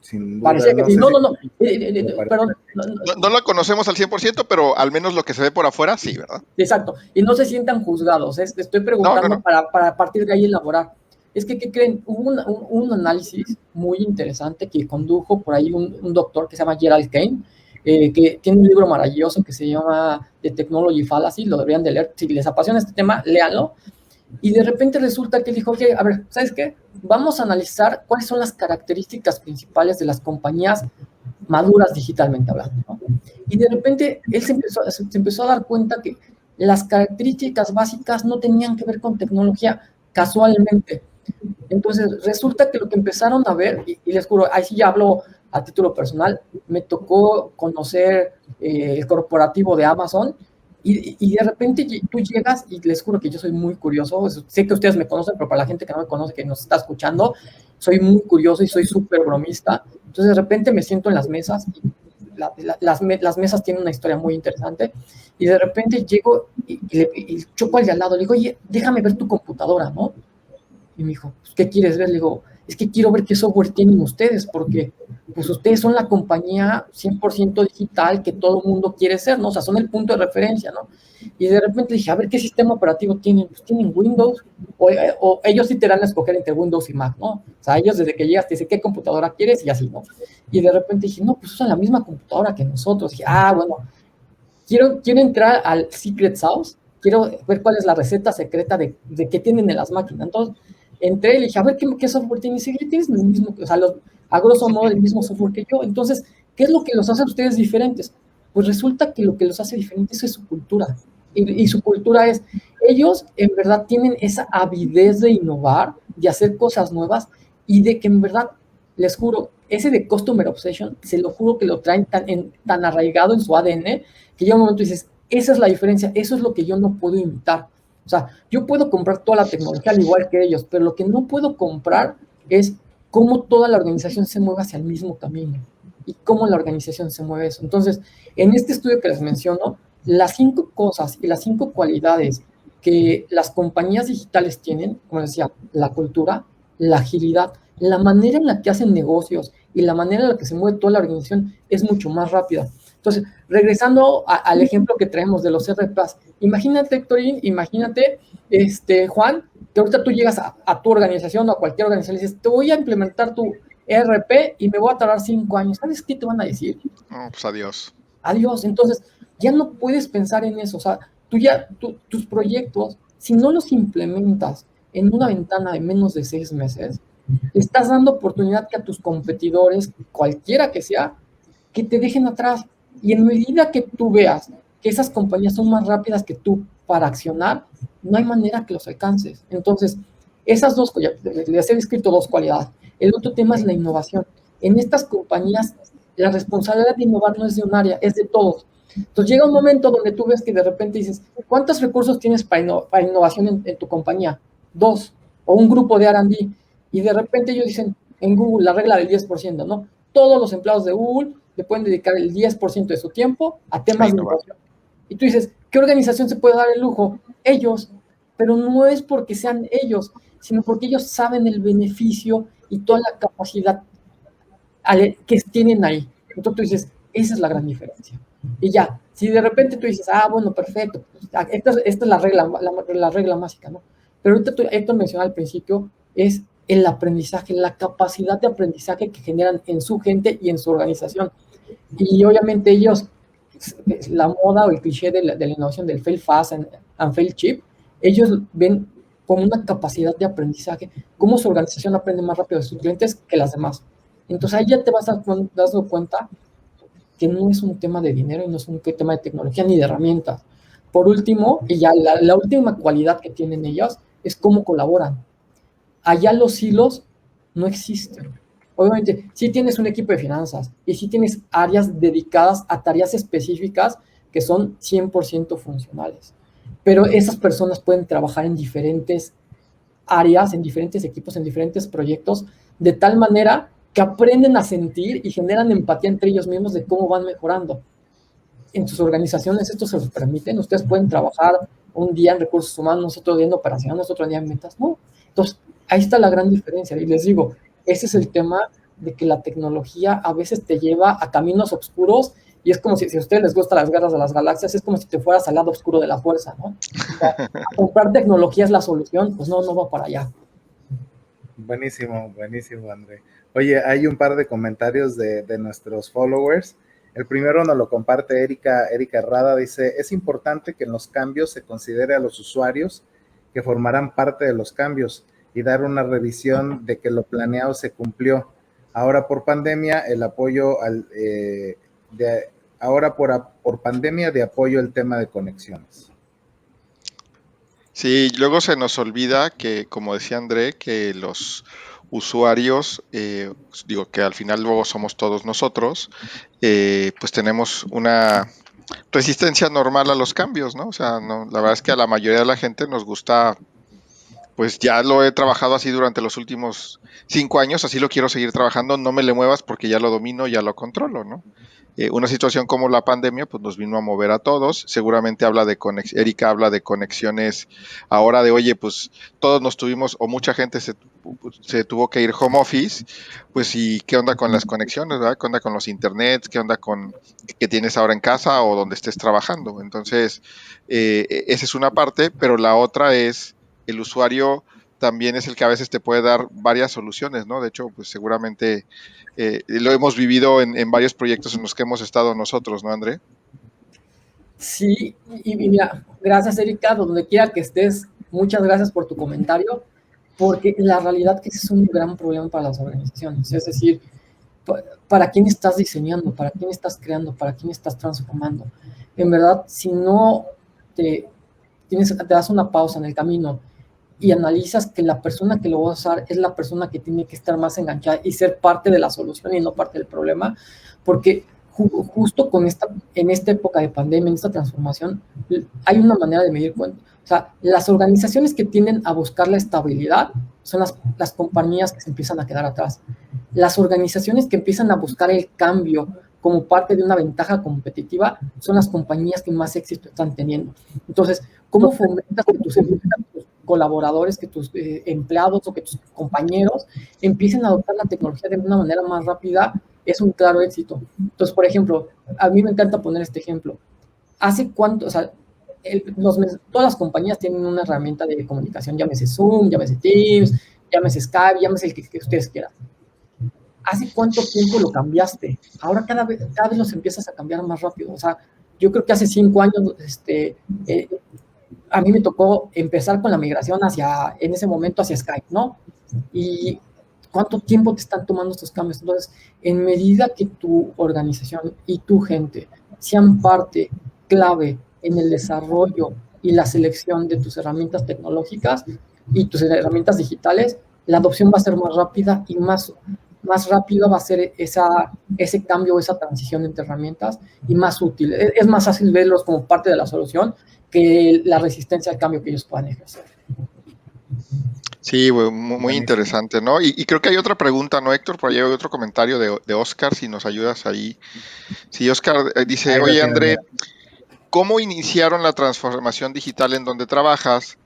Sin duda, Parecía que sí. No. Perdón. No la conocemos al 100%, pero al menos lo que se ve por afuera, sí, ¿verdad? Exacto. Y no se sientan juzgados. Estoy preguntando No. para partir de ahí elaborar. Es que, ¿qué creen? Hubo un análisis muy interesante que condujo por ahí un doctor que se llama Gerald Kane, que tiene un libro maravilloso que se llama The Technology Fallacy, lo deberían de leer. Si les apasiona este tema, léanlo. Y de repente resulta que él dijo, oye, a ver, ¿sabes qué? Vamos a analizar cuáles son las características principales de las compañías maduras digitalmente hablando, ¿no? Y de repente él se empezó a dar cuenta que las características básicas no tenían que ver con tecnología casualmente. Entonces resulta que lo que empezaron a ver, y les juro, ahí sí ya hablo a título personal, me tocó conocer el corporativo de Amazon. Y de repente tú llegas, y les juro que yo soy muy curioso, sé que ustedes me conocen, pero para la gente que no me conoce, que nos está escuchando, soy muy curioso y soy súper bromista. Entonces de repente me siento en las mesas, y las mesas tienen una historia muy interesante, y de repente llego y choco al de al lado, le digo, oye, déjame ver tu computadora, ¿no? Y me dijo, pues, ¿qué quieres ver? Le digo, es que quiero ver qué software tienen ustedes, porque pues ustedes son la compañía 100% digital que todo el mundo quiere ser, ¿no? O sea, son el punto de referencia, ¿no? Y de repente dije, a ver, ¿qué sistema operativo tienen? Pues tienen Windows, o ellos sí te dan a escoger entre Windows y Mac, ¿no? O sea, ellos desde que llegas te dicen, ¿qué computadora quieres? Y así, ¿no? Y de repente dije, no, pues usan la misma computadora que nosotros. Dije, bueno, quiero entrar al Secret Sauce, quiero ver cuál es la receta secreta de qué tienen en las máquinas. Entonces, entré y le dije, a ver, ¿qué software tiene? Y tienes el mismo, o sea, a grosso modo el mismo software que yo. Entonces, ¿qué es lo que los hace a ustedes diferentes? Pues resulta que lo que los hace diferentes es su cultura. Y su cultura es, ellos en verdad tienen esa avidez de innovar, de hacer cosas nuevas, y de que en verdad, les juro, ese de Customer Obsession, se lo juro que lo traen tan arraigado en su ADN, que llega un momento y dices, esa es la diferencia, eso es lo que yo no puedo imitar. O sea, yo puedo comprar toda la tecnología al igual que ellos, pero lo que no puedo comprar es cómo toda la organización se mueve hacia el mismo camino y cómo la organización se mueve eso. Entonces, en este estudio que les menciono, las 5 cosas y las 5 cualidades que las compañías digitales tienen, como decía, la cultura, la agilidad, la manera en la que hacen negocios y la manera en la que se mueve toda la organización es mucho más rápida. Entonces, regresando al ejemplo que traemos de los RPAs, imagínate, Héctorín, imagínate, Juan, que ahorita tú llegas a tu organización o a cualquier organización y dices, te voy a implementar tu ERP y me voy a tardar 5 años. ¿Sabes qué te van a decir? No, pues adiós. Adiós. Entonces, ya no puedes pensar en eso. O sea, tus proyectos, si no los implementas en una ventana de menos de 6 meses, estás dando oportunidad que a tus competidores, cualquiera que sea, que te dejen atrás. Y en medida que tú veas que esas compañías son más rápidas que tú para accionar, no hay manera que los alcances. Entonces, esas dos, les he descrito 2 cualidades. El otro tema es la innovación. En estas compañías, la responsabilidad de innovar no es de un área, es de todos. Entonces llega un momento donde tú ves que de repente dices, ¿cuántos recursos tienes para innovación en tu compañía? 2, o un grupo de R&D, y de repente ellos dicen en Google la regla del 10%, ¿no? Todos los empleados de Google le pueden dedicar el 10% de su tiempo a temas de innovación. Y tú dices, ¿qué organización se puede dar el lujo? Ellos, pero no es porque sean ellos, sino porque ellos saben el beneficio y toda la capacidad que tienen ahí. Entonces tú dices, esa es la gran diferencia. Y ya, si de repente tú dices, bueno, perfecto, esta es la regla básica, ¿no? Pero ahorita Héctor mencionó al principio, es el aprendizaje, la capacidad de aprendizaje que generan en su gente y en su organización. Y obviamente ellos, la moda o el cliché de la innovación del fail fast and fail cheap, ellos ven como una capacidad de aprendizaje, cómo su organización aprende más rápido de sus clientes que las demás. Entonces ahí ya te vas dando cuenta que no es un tema de dinero y no es un tema de tecnología ni de herramientas. Por último, y ya la última cualidad que tienen ellos es cómo colaboran. Allá los silos no existen. Obviamente, sí tienes un equipo de finanzas y sí tienes áreas dedicadas a tareas específicas que son 100% funcionales. Pero esas personas pueden trabajar en diferentes áreas, en diferentes equipos, en diferentes proyectos, de tal manera que aprenden a sentir y generan empatía entre ellos mismos de cómo van mejorando. En sus organizaciones esto se los permiten. Ustedes pueden trabajar un día en recursos humanos, otro día en operaciones, otro día en ventas. No. Entonces, ahí está la gran diferencia. Y les digo, ese es el tema de que la tecnología a veces te lleva a caminos oscuros y es como si a ustedes les gustan las guerras de las galaxias, es como si te fueras al lado oscuro de la fuerza, ¿no? O sea, comprar tecnología es la solución, pues no va para allá. Buenísimo, André. Oye, hay un par de comentarios de nuestros followers. El primero nos lo comparte Erika Herrada, dice, es importante que en los cambios se considere a los usuarios que formarán parte de los cambios y dar una revisión de que lo planeado se cumplió. Ahora por pandemia, el apoyo por pandemia de apoyo el tema de conexiones. Sí, luego se nos olvida que, como decía André, que los usuarios, digo que al final luego somos todos nosotros, pues tenemos una resistencia normal a los cambios, ¿no? O sea, no, la verdad es que a la mayoría de la gente nos gusta, pues ya lo he trabajado así durante los últimos 5 años, así lo quiero seguir trabajando, no me le muevas porque ya lo domino, ya lo controlo, ¿no? Una situación como la pandemia, pues nos vino a mover a todos. Seguramente Erika habla de conexiones ahora de, oye, pues todos nos tuvimos, o mucha gente se tuvo que ir home office, pues y qué onda con las conexiones, ¿verdad? ¿Qué onda con los internets? ¿Qué onda con qué tienes ahora en casa o donde estés trabajando? Entonces, esa es una parte, pero la otra es el usuario también es el que a veces te puede dar varias soluciones, ¿no? De hecho, pues seguramente lo hemos vivido en varios proyectos en los que hemos estado nosotros, ¿no, André? Sí, y mira, gracias Erika, donde quiera que estés, muchas gracias por tu comentario, porque la realidad que ese es un gran problema para las organizaciones, es decir, ¿para quién estás diseñando? ¿Para quién estás creando? ¿Para quién estás transformando? En verdad, si no te das una pausa en el camino y analizas que la persona que lo va a usar es la persona que tiene que estar más enganchada y ser parte de la solución y no parte del problema, porque justo en esta época de pandemia, en esta transformación, hay una manera de medir cuenta. O sea, las organizaciones que tienden a buscar la estabilidad son las compañías que se empiezan a quedar atrás. Las organizaciones que empiezan a buscar el cambio como parte de una ventaja competitiva son las compañías que más éxito están teniendo. Entonces, ¿cómo fomentas que tus colaboradores, que tus empleados o que tus compañeros empiecen a adoptar la tecnología de una manera más rápida? Es un claro éxito. Entonces, por ejemplo, a mí me encanta poner este ejemplo. ¿Hace cuánto? O sea, todas las compañías tienen una herramienta de comunicación, llámese Zoom, llámese Teams, llámese Skype, llámese el que ustedes quieran. ¿Hace cuánto tiempo lo cambiaste? Ahora cada vez los empiezas a cambiar más rápido. O sea, yo creo que hace 5 años, a mí me tocó empezar con la migración en ese momento hacia Skype, ¿no? Y ¿cuánto tiempo te están tomando estos cambios? Entonces, en medida que tu organización y tu gente sean parte clave en el desarrollo y la selección de tus herramientas tecnológicas y tus herramientas digitales, la adopción va a ser más rápida y más más rápido va a ser ese cambio, esa transición entre herramientas y más útil. Es más fácil verlos como parte de la solución que la resistencia al cambio que ellos puedan ejercer. Sí, muy interesante, ¿no? Y creo que hay otra pregunta, ¿no, Héctor? Por ahí hay otro comentario de Oscar, si nos ayudas ahí. Sí, Oscar dice, oye, André, ¿cómo iniciaron la transformación digital en donde trabajas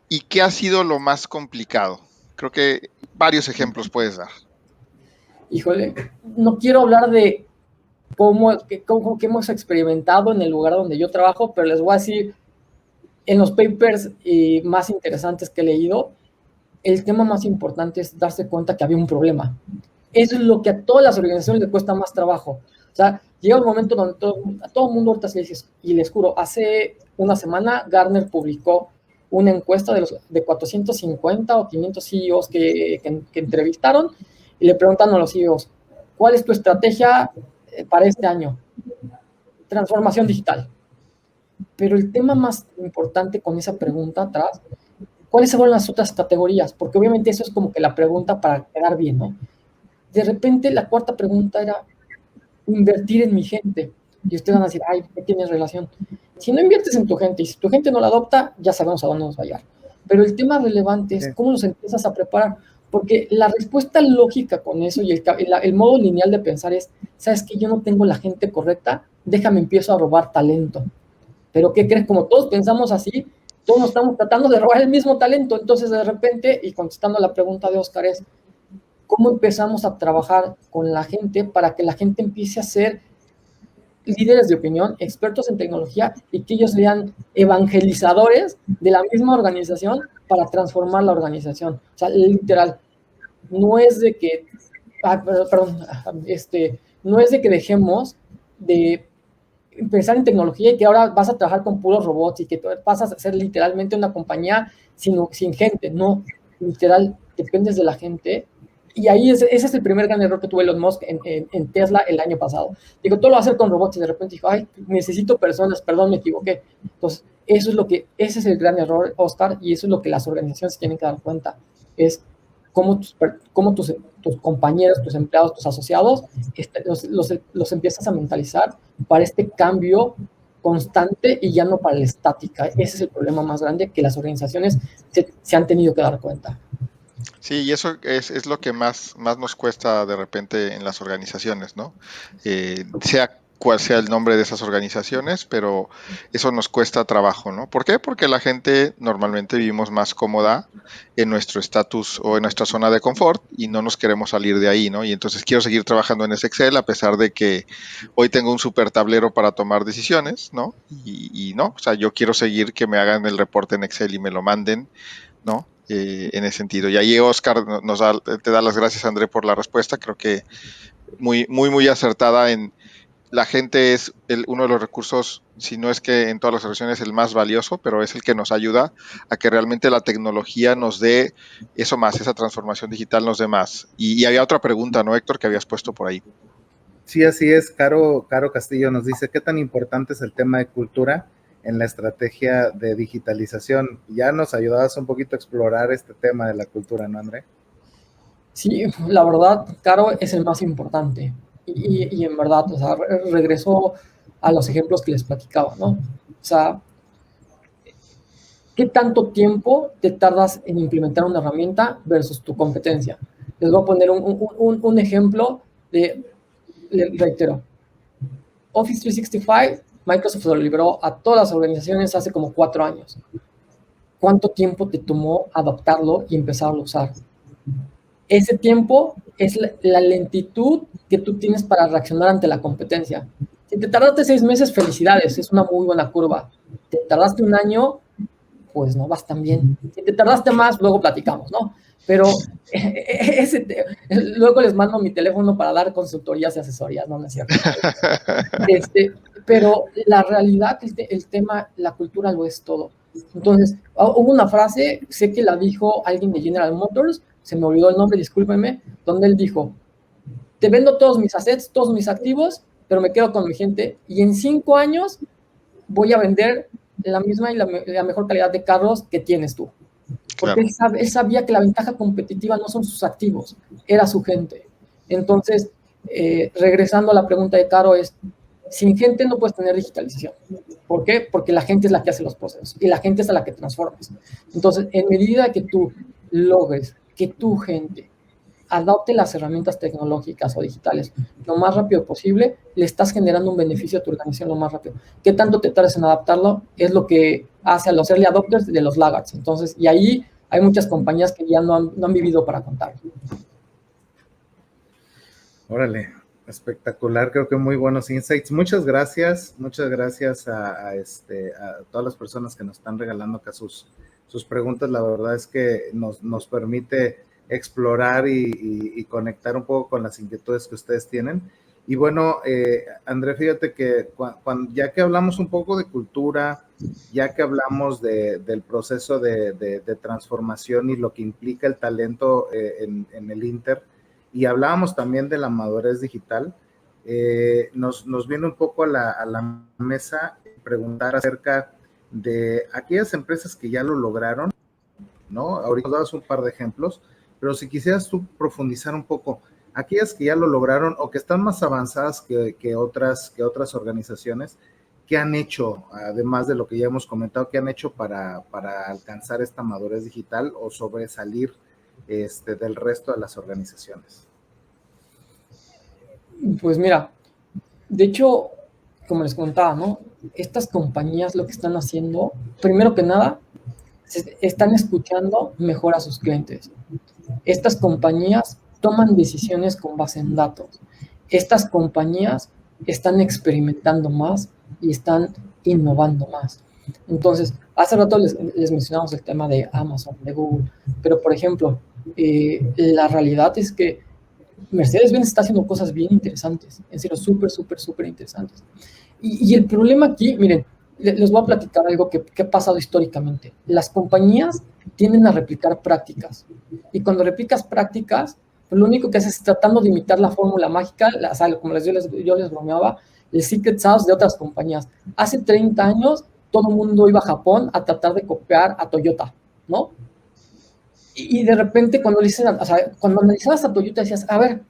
y qué ha sido lo más complicado? Creo que varios ejemplos puedes dar. Híjole, no quiero hablar de cómo hemos experimentado en el lugar donde yo trabajo, pero les voy a decir, en los papers más interesantes que he leído, el tema más importante es darse cuenta que había un problema. Eso es lo que a todas las organizaciones les cuesta más trabajo. O sea, llega un momento donde a todo el mundo ahorita se dice, y les juro, hace una semana Gartner publicó una encuesta de 450 o 500 CEOs que entrevistaron y le preguntan a los CEOs, ¿cuál es tu estrategia para este año? Transformación digital. Pero el tema más importante con esa pregunta atrás, ¿cuáles fueron las otras categorías? Porque obviamente eso es como que la pregunta para quedar bien, ¿no? De repente la cuarta pregunta era invertir en mi gente. Y ustedes van a decir, ay, ¿qué tienes relación? Si no inviertes en tu gente y si tu gente no la adopta, ya sabemos a dónde nos va a llevar. Pero el tema relevante es cómo los empiezas a preparar. Porque la respuesta lógica con eso y el modo lineal de pensar es, ¿sabes qué? Yo no tengo la gente correcta, déjame empiezo a robar talento. Pero ¿qué crees? Como todos pensamos así, todos nos estamos tratando de robar el mismo talento. Entonces, de repente, y contestando a la pregunta de Oscar es, ¿cómo empezamos a trabajar con la gente para que la gente empiece a ser líderes de opinión, expertos en tecnología y que ellos sean evangelizadores de la misma organización para transformar la organización? O sea, literal, no es de que, no es de que dejemos de pensar en tecnología y que ahora vas a trabajar con puros robots y que vas a ser literalmente una compañía sin gente. No, literal, dependes de la gente. Y ahí ese es el primer gran error que tuvo Elon Musk en Tesla el año pasado. Digo, todo lo va a hacer con robots y de repente dijo, ay, necesito personas, perdón, me equivoqué. Entonces, ese es el gran error, Oscar, y eso es lo que las organizaciones tienen que dar cuenta, es cómo tus compañeros, tus empleados, tus asociados, los empiezas a mentalizar para este cambio constante y ya no para la estática. Ese es el problema más grande que las organizaciones se han tenido que dar cuenta. Sí, y eso es lo que más nos cuesta de repente en las organizaciones, ¿no? Sea cual sea el nombre de esas organizaciones, pero eso nos cuesta trabajo, ¿no? ¿Por qué? Porque la gente normalmente vivimos más cómoda en nuestro estatus o en nuestra zona de confort y no nos queremos salir de ahí, ¿no? Y entonces quiero seguir trabajando en ese Excel a pesar de que hoy tengo un super tablero para tomar decisiones, ¿no? Y no, o sea, yo quiero seguir que me hagan el reporte en Excel y me lo manden, ¿no? En ese sentido. Y ahí Oscar te da las gracias, André, por la respuesta. Creo que muy acertada en la gente es uno de los recursos, si no es que en todas las organizaciones el más valioso, pero es el que nos ayuda a que realmente la tecnología nos dé eso más, esa transformación digital nos dé más. Y había otra pregunta, ¿no, Héctor, que habías puesto por ahí? Sí, así es. Caro Castillo nos dice, ¿qué tan importante es el tema de cultura en la estrategia de digitalización? Ya nos ayudabas un poquito a explorar este tema de la cultura, ¿no, André? Sí, la verdad, Caro, es el más importante. Y en verdad, o sea, regreso a los ejemplos que les platicaba, ¿no? O sea, ¿qué tanto tiempo te tardas en implementar una herramienta versus tu competencia? Les voy a poner un ejemplo reitero, Office 365, Microsoft lo liberó a todas las organizaciones hace como 4 años. ¿Cuánto tiempo te tomó adaptarlo y empezarlo a usar? Ese tiempo es la lentitud que tú tienes para reaccionar ante la competencia. Si te tardaste 6 meses, felicidades, es una muy buena curva. Te tardaste 1 año, pues no vas tan bien. Si te tardaste más, luego platicamos, ¿no? Pero luego les mando mi teléfono para dar consultorías y asesorías, no es cierto. Pero la realidad, el tema, la cultura lo es todo. Entonces, hubo una frase, sé que la dijo alguien de General Motors, se me olvidó el nombre, discúlpenme, donde él dijo, te vendo todos mis assets, todos mis activos, pero me quedo con mi gente y en 5 años voy a vender la misma y la mejor calidad de carros que tienes tú. Porque claro, él sabía que la ventaja competitiva no son sus activos, era su gente. Entonces, regresando a la pregunta de Caro, sin gente no puedes tener digitalización. ¿Por qué? Porque la gente es la que hace los procesos y la gente es a la que transformas. Entonces, en medida que tú logres que tu gente adopte las herramientas tecnológicas o digitales lo más rápido posible, le estás generando un beneficio a tu organización lo más rápido. ¿Qué tanto te tardas en adaptarlo? Es lo que hace a los early adopters de los laggards. Entonces, y ahí hay muchas compañías que ya no han vivido para contar. Órale, espectacular, creo que muy buenos insights. Muchas gracias a todas las personas que nos están regalando acá sus preguntas. La verdad es que nos permite explorar y conectar un poco con las inquietudes que ustedes tienen. Y bueno, André, fíjate que ya que hablamos un poco de cultura, ya que hablamos del proceso de transformación y lo que implica el talento en el Inter, y hablábamos también de la madurez digital, nos viene un poco a la mesa preguntar acerca de aquellas empresas que ya lo lograron, ¿no? Ahorita dabas un par de ejemplos, pero si quisieras tú profundizar un poco, aquellas que ya lo lograron o que están más avanzadas que otras organizaciones, ¿qué han hecho, además de lo que ya hemos comentado, qué han hecho para alcanzar esta madurez digital o sobresalir del resto de las organizaciones? Pues mira, de hecho, como les contaba, ¿no? Estas compañías lo que están haciendo, primero que nada, están escuchando mejor a sus clientes. Estas compañías toman decisiones con base en datos. Estas compañías están experimentando más y están innovando más. Entonces, hace rato les mencionamos el tema de Amazon, de Google, pero por ejemplo, la realidad es que Mercedes-Benz está haciendo cosas bien interesantes, en serio, súper interesantes. Y el problema aquí, miren, les voy a platicar algo que ha pasado históricamente. Las compañías tienden a replicar prácticas, y cuando replicas prácticas, pues lo único que haces es tratando de imitar la fórmula mágica, como yo les bromeaba, el secret sauce de otras compañías. Hace 30 años, todo el mundo iba a Japón a tratar de copiar a Toyota, ¿no? Y de repente cuando analizabas a Toyota decías, a ver,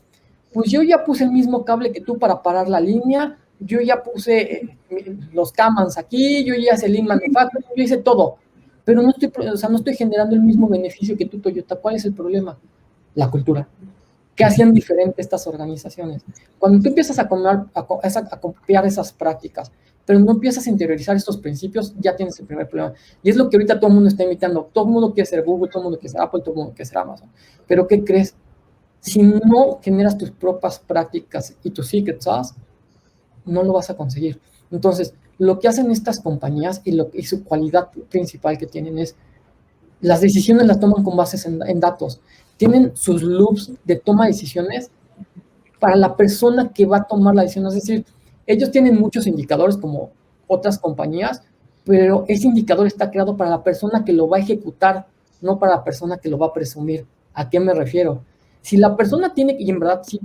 pues yo ya puse el mismo cable que tú para parar la línea, yo ya puse los Kamans aquí, yo ya hice Lean Manufacturing, yo hice todo, pero no estoy generando el mismo beneficio que tú, Toyota. ¿Cuál es el problema? La cultura. ¿Qué hacían diferente estas organizaciones? Cuando tú empiezas a copiar esas prácticas, pero no empiezas a interiorizar estos principios, ya tienes el primer problema. Y es lo que ahorita todo el mundo está imitando. Todo el mundo quiere ser Google, todo el mundo quiere ser Apple, todo el mundo quiere ser Amazon. Pero ¿qué crees? Si no generas tus propias prácticas y tus secret sauce, no lo vas a conseguir. Entonces, lo que hacen estas compañías y su cualidad principal que tienen es, las decisiones las toman con bases en datos. Tienen sus loops de toma de decisiones para la persona que va a tomar la decisión. Es decir, ellos tienen muchos indicadores como otras compañías, pero ese indicador está creado para la persona que lo va a ejecutar, no para la persona que lo va a presumir. ¿A qué me refiero? Si la persona tiene que, y en verdad, si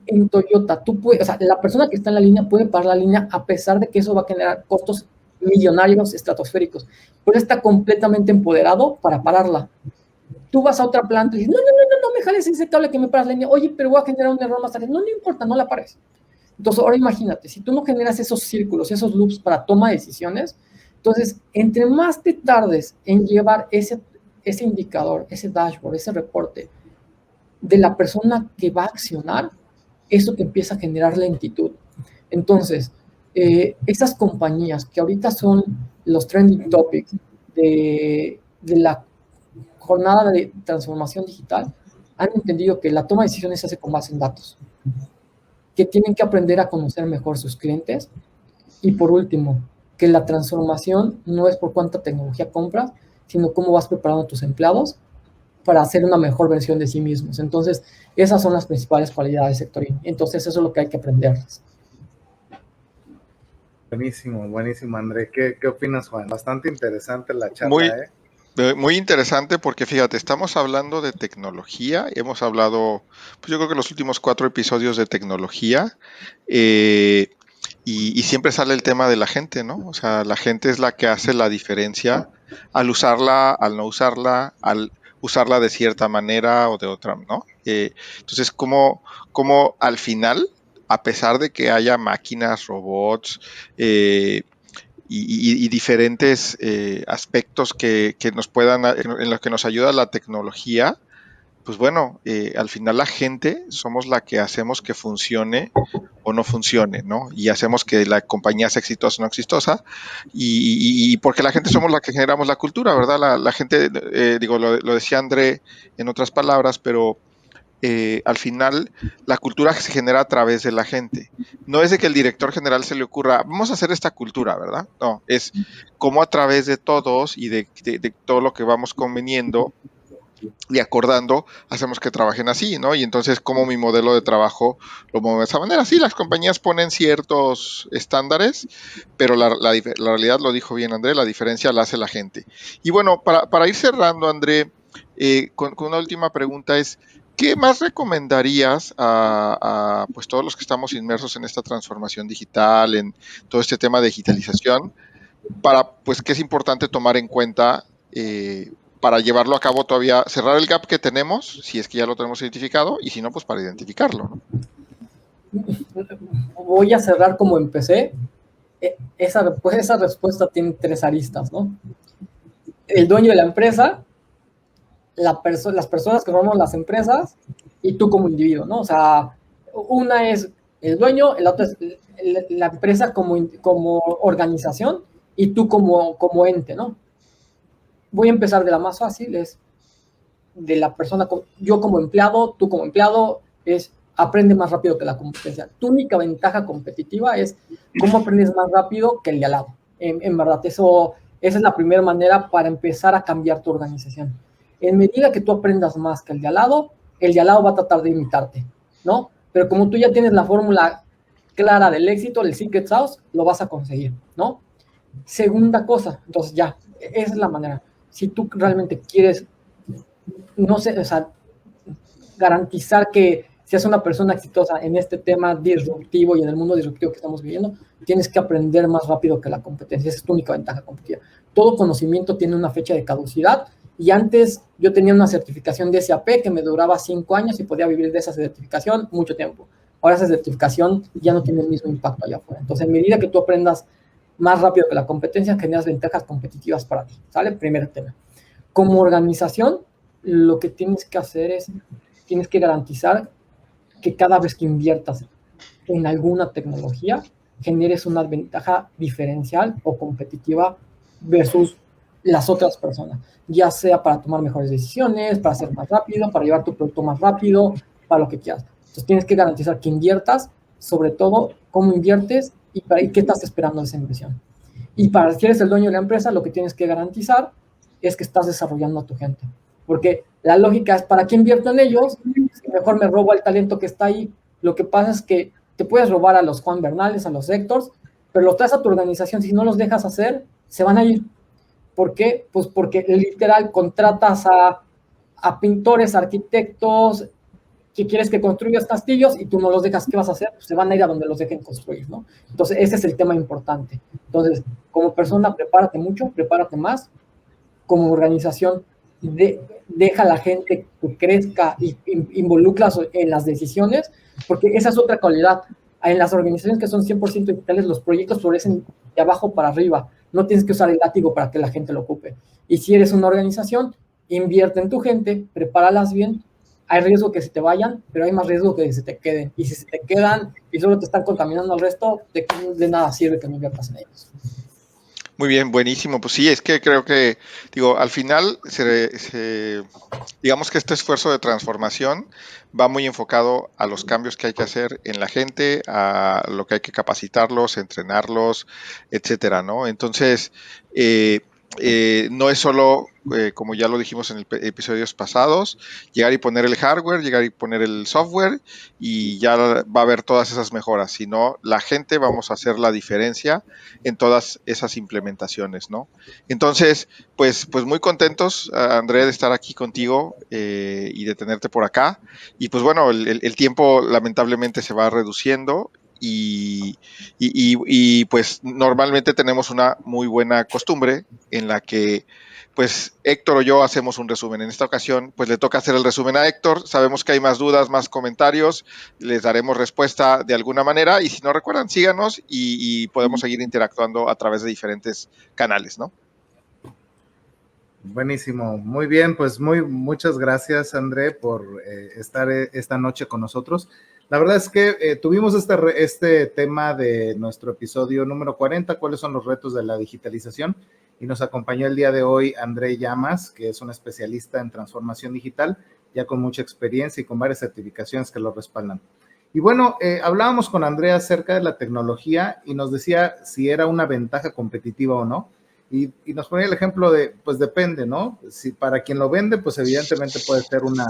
en Toyota tú puedes, o sea, la persona que está en la línea puede parar la línea a pesar de que eso va a generar costos millonarios estratosféricos, pero está completamente empoderado para pararla. Tú vas a otra planta y dices, no me jales ese cable que me paras la línea. Oye, pero voy a generar un error más tarde. No importa, no la pares. Entonces, ahora imagínate, si tú no generas esos círculos, esos loops para toma de decisiones, entonces, entre más te tardes en llevar ese indicador, ese dashboard, ese reporte de la persona que va a accionar, eso te empieza a generar lentitud. Entonces, esas compañías que ahorita son los trending topics de la jornada de transformación digital, han entendido que la toma de decisiones se hace con base en datos, que tienen que aprender a conocer mejor sus clientes, y por último, que la transformación no es por cuánta tecnología compras, sino cómo vas preparando a tus empleados para hacer una mejor versión de sí mismos. Entonces, esas son las principales cualidades sectoriales. Entonces, eso es lo que hay que aprender. Buenísimo, André. ¿Qué opinas, Juan? Bastante interesante la charla, Muy interesante porque fíjate, estamos hablando de tecnología, hemos hablado, pues yo creo que los últimos 4 episodios de tecnología, y siempre sale el tema de la gente, ¿no? O sea, la gente es la que hace la diferencia al usarla, al no usarla, al usarla de cierta manera o de otra, ¿no? Entonces, ¿cómo al final, a pesar de que haya máquinas, robots, y diferentes aspectos que nos puedan, en los que nos ayuda la tecnología, pues bueno, al final la gente somos la que hacemos que funcione o no funcione, ¿no? Y hacemos que la compañía sea exitosa o no exitosa, y porque la gente somos la que generamos la cultura, ¿verdad? La gente, digo, lo decía André en otras palabras, pero al final la cultura se genera a través de la gente. No es de que el director general se le ocurra, vamos a hacer esta cultura, ¿verdad? No, es como a través de todos y de todo lo que vamos conveniendo y acordando, hacemos que trabajen así, ¿no? Y entonces, como mi modelo de trabajo lo muevo de esa manera. Sí, las compañías ponen ciertos estándares, pero la realidad, lo dijo bien André, la diferencia la hace la gente. Y bueno, para ir cerrando, André, con una última pregunta es, ¿qué más recomendarías a pues todos los que estamos inmersos en esta transformación digital, en todo este tema de digitalización, para pues que es importante tomar en cuenta para llevarlo a cabo todavía, cerrar el gap que tenemos, si es que ya lo tenemos identificado, y si no, pues para identificarlo, ¿no? Voy a cerrar como empecé. Esa respuesta tiene 3 aristas, ¿no? El dueño de la empresa, las personas que formamos las empresas y tú como individuo, ¿no? O sea, una es el dueño, la otra es la empresa como organización y tú como ente, ¿no? Voy a empezar de la más fácil, es de la persona, yo como empleado, tú como empleado, es aprende más rápido que la competencia. Tu única ventaja competitiva es cómo aprendes más rápido que el de al lado. En verdad, esa es la primera manera para empezar a cambiar tu organización. En medida que tú aprendas más que el de al lado va a tratar de imitarte, ¿no? Pero como tú ya tienes la fórmula clara del éxito, el secret sauce, lo vas a conseguir, ¿no? Segunda cosa, entonces ya, esa es la manera. Si tú realmente quieres, no sé, o sea, garantizar que seas una persona exitosa en este tema disruptivo y en el mundo disruptivo que estamos viviendo, tienes que aprender más rápido que la competencia. Esa es tu única ventaja competitiva. Todo conocimiento tiene una fecha de caducidad y antes yo tenía una certificación de SAP que me duraba 5 años y podía vivir de esa certificación mucho tiempo. Ahora esa certificación ya no tiene el mismo impacto allá afuera. Entonces, en medida que tú aprendas más rápido que la competencia, generas ventajas competitivas para ti, ¿sale? Primer tema. Como organización, lo que tienes que hacer es, tienes que garantizar que cada vez que inviertas en alguna tecnología, generes una ventaja diferencial o competitiva versus las otras personas, ya sea para tomar mejores decisiones, para ser más rápido, para llevar tu producto más rápido, para lo que quieras. Entonces tienes que garantizar que inviertas, sobre todo cómo inviertes y qué estás esperando de esa inversión. Y para si eres el dueño de la empresa, lo que tienes que garantizar es que estás desarrollando a tu gente. Porque la lógica es, ¿para qué invierto en ellos? Mejor me robo el talento que está ahí. Lo que pasa es que te puedes robar a los Juan Bernales, a los Héctors, pero los traes a tu organización. Si no los dejas hacer, se van a ir. ¿Por qué? Pues porque literal contratas a pintores, arquitectos, que quieres que construyas castillos y tú no los dejas, ¿qué vas a hacer? Pues se van a ir a donde los dejen construir, ¿no? Entonces, ese es el tema importante. Entonces, como persona, prepárate mucho, prepárate más. Como organización, deja a la gente que crezca y involucra en las decisiones, porque esa es otra cualidad. En las organizaciones que son 100% digitales, los proyectos florecen de abajo para arriba. No tienes que usar el látigo para que la gente lo ocupe. Y si eres una organización, invierte en tu gente, prepáralas bien. Hay riesgo que se te vayan, pero hay más riesgo que se te queden. Y si se te quedan y solo te están contaminando al resto, de nada sirve que no inviertas en ellos. Muy bien, buenísimo. Pues sí, es que creo que, digo, al final, digamos que este esfuerzo de transformación va muy enfocado a los cambios que hay que hacer en la gente, a lo que hay que capacitarlos, entrenarlos, etcétera, ¿no? Entonces, no es solo, como ya lo dijimos en episodios pasados, llegar y poner el hardware, llegar y poner el software y ya va a haber todas esas mejoras, sino la gente vamos a hacer la diferencia en todas esas implementaciones, ¿no? Entonces, pues muy contentos, André, de estar aquí contigo y de tenerte por acá. Y pues bueno, el tiempo lamentablemente se va reduciendo. y pues normalmente tenemos una muy buena costumbre en la que pues Héctor o yo hacemos un resumen. En esta ocasión, pues le toca hacer el resumen a Héctor. Sabemos que hay más dudas, más comentarios. Les daremos respuesta de alguna manera. Y si no recuerdan, síganos y podemos seguir interactuando a través de diferentes canales, ¿no? Buenísimo. Muy bien, pues muchas gracias, André, por estar esta noche con nosotros. La verdad es que tuvimos este tema de nuestro episodio número 40, ¿cuáles son los retos de la digitalización? Y nos acompañó el día de hoy André Llamas, que es un especialista en transformación digital, ya con mucha experiencia y con varias certificaciones que lo respaldan. Y bueno, hablábamos con André acerca de la tecnología y nos decía si era una ventaja competitiva o no. Y nos ponía el ejemplo de, pues depende, ¿no? Si para quien lo vende, pues evidentemente puede ser una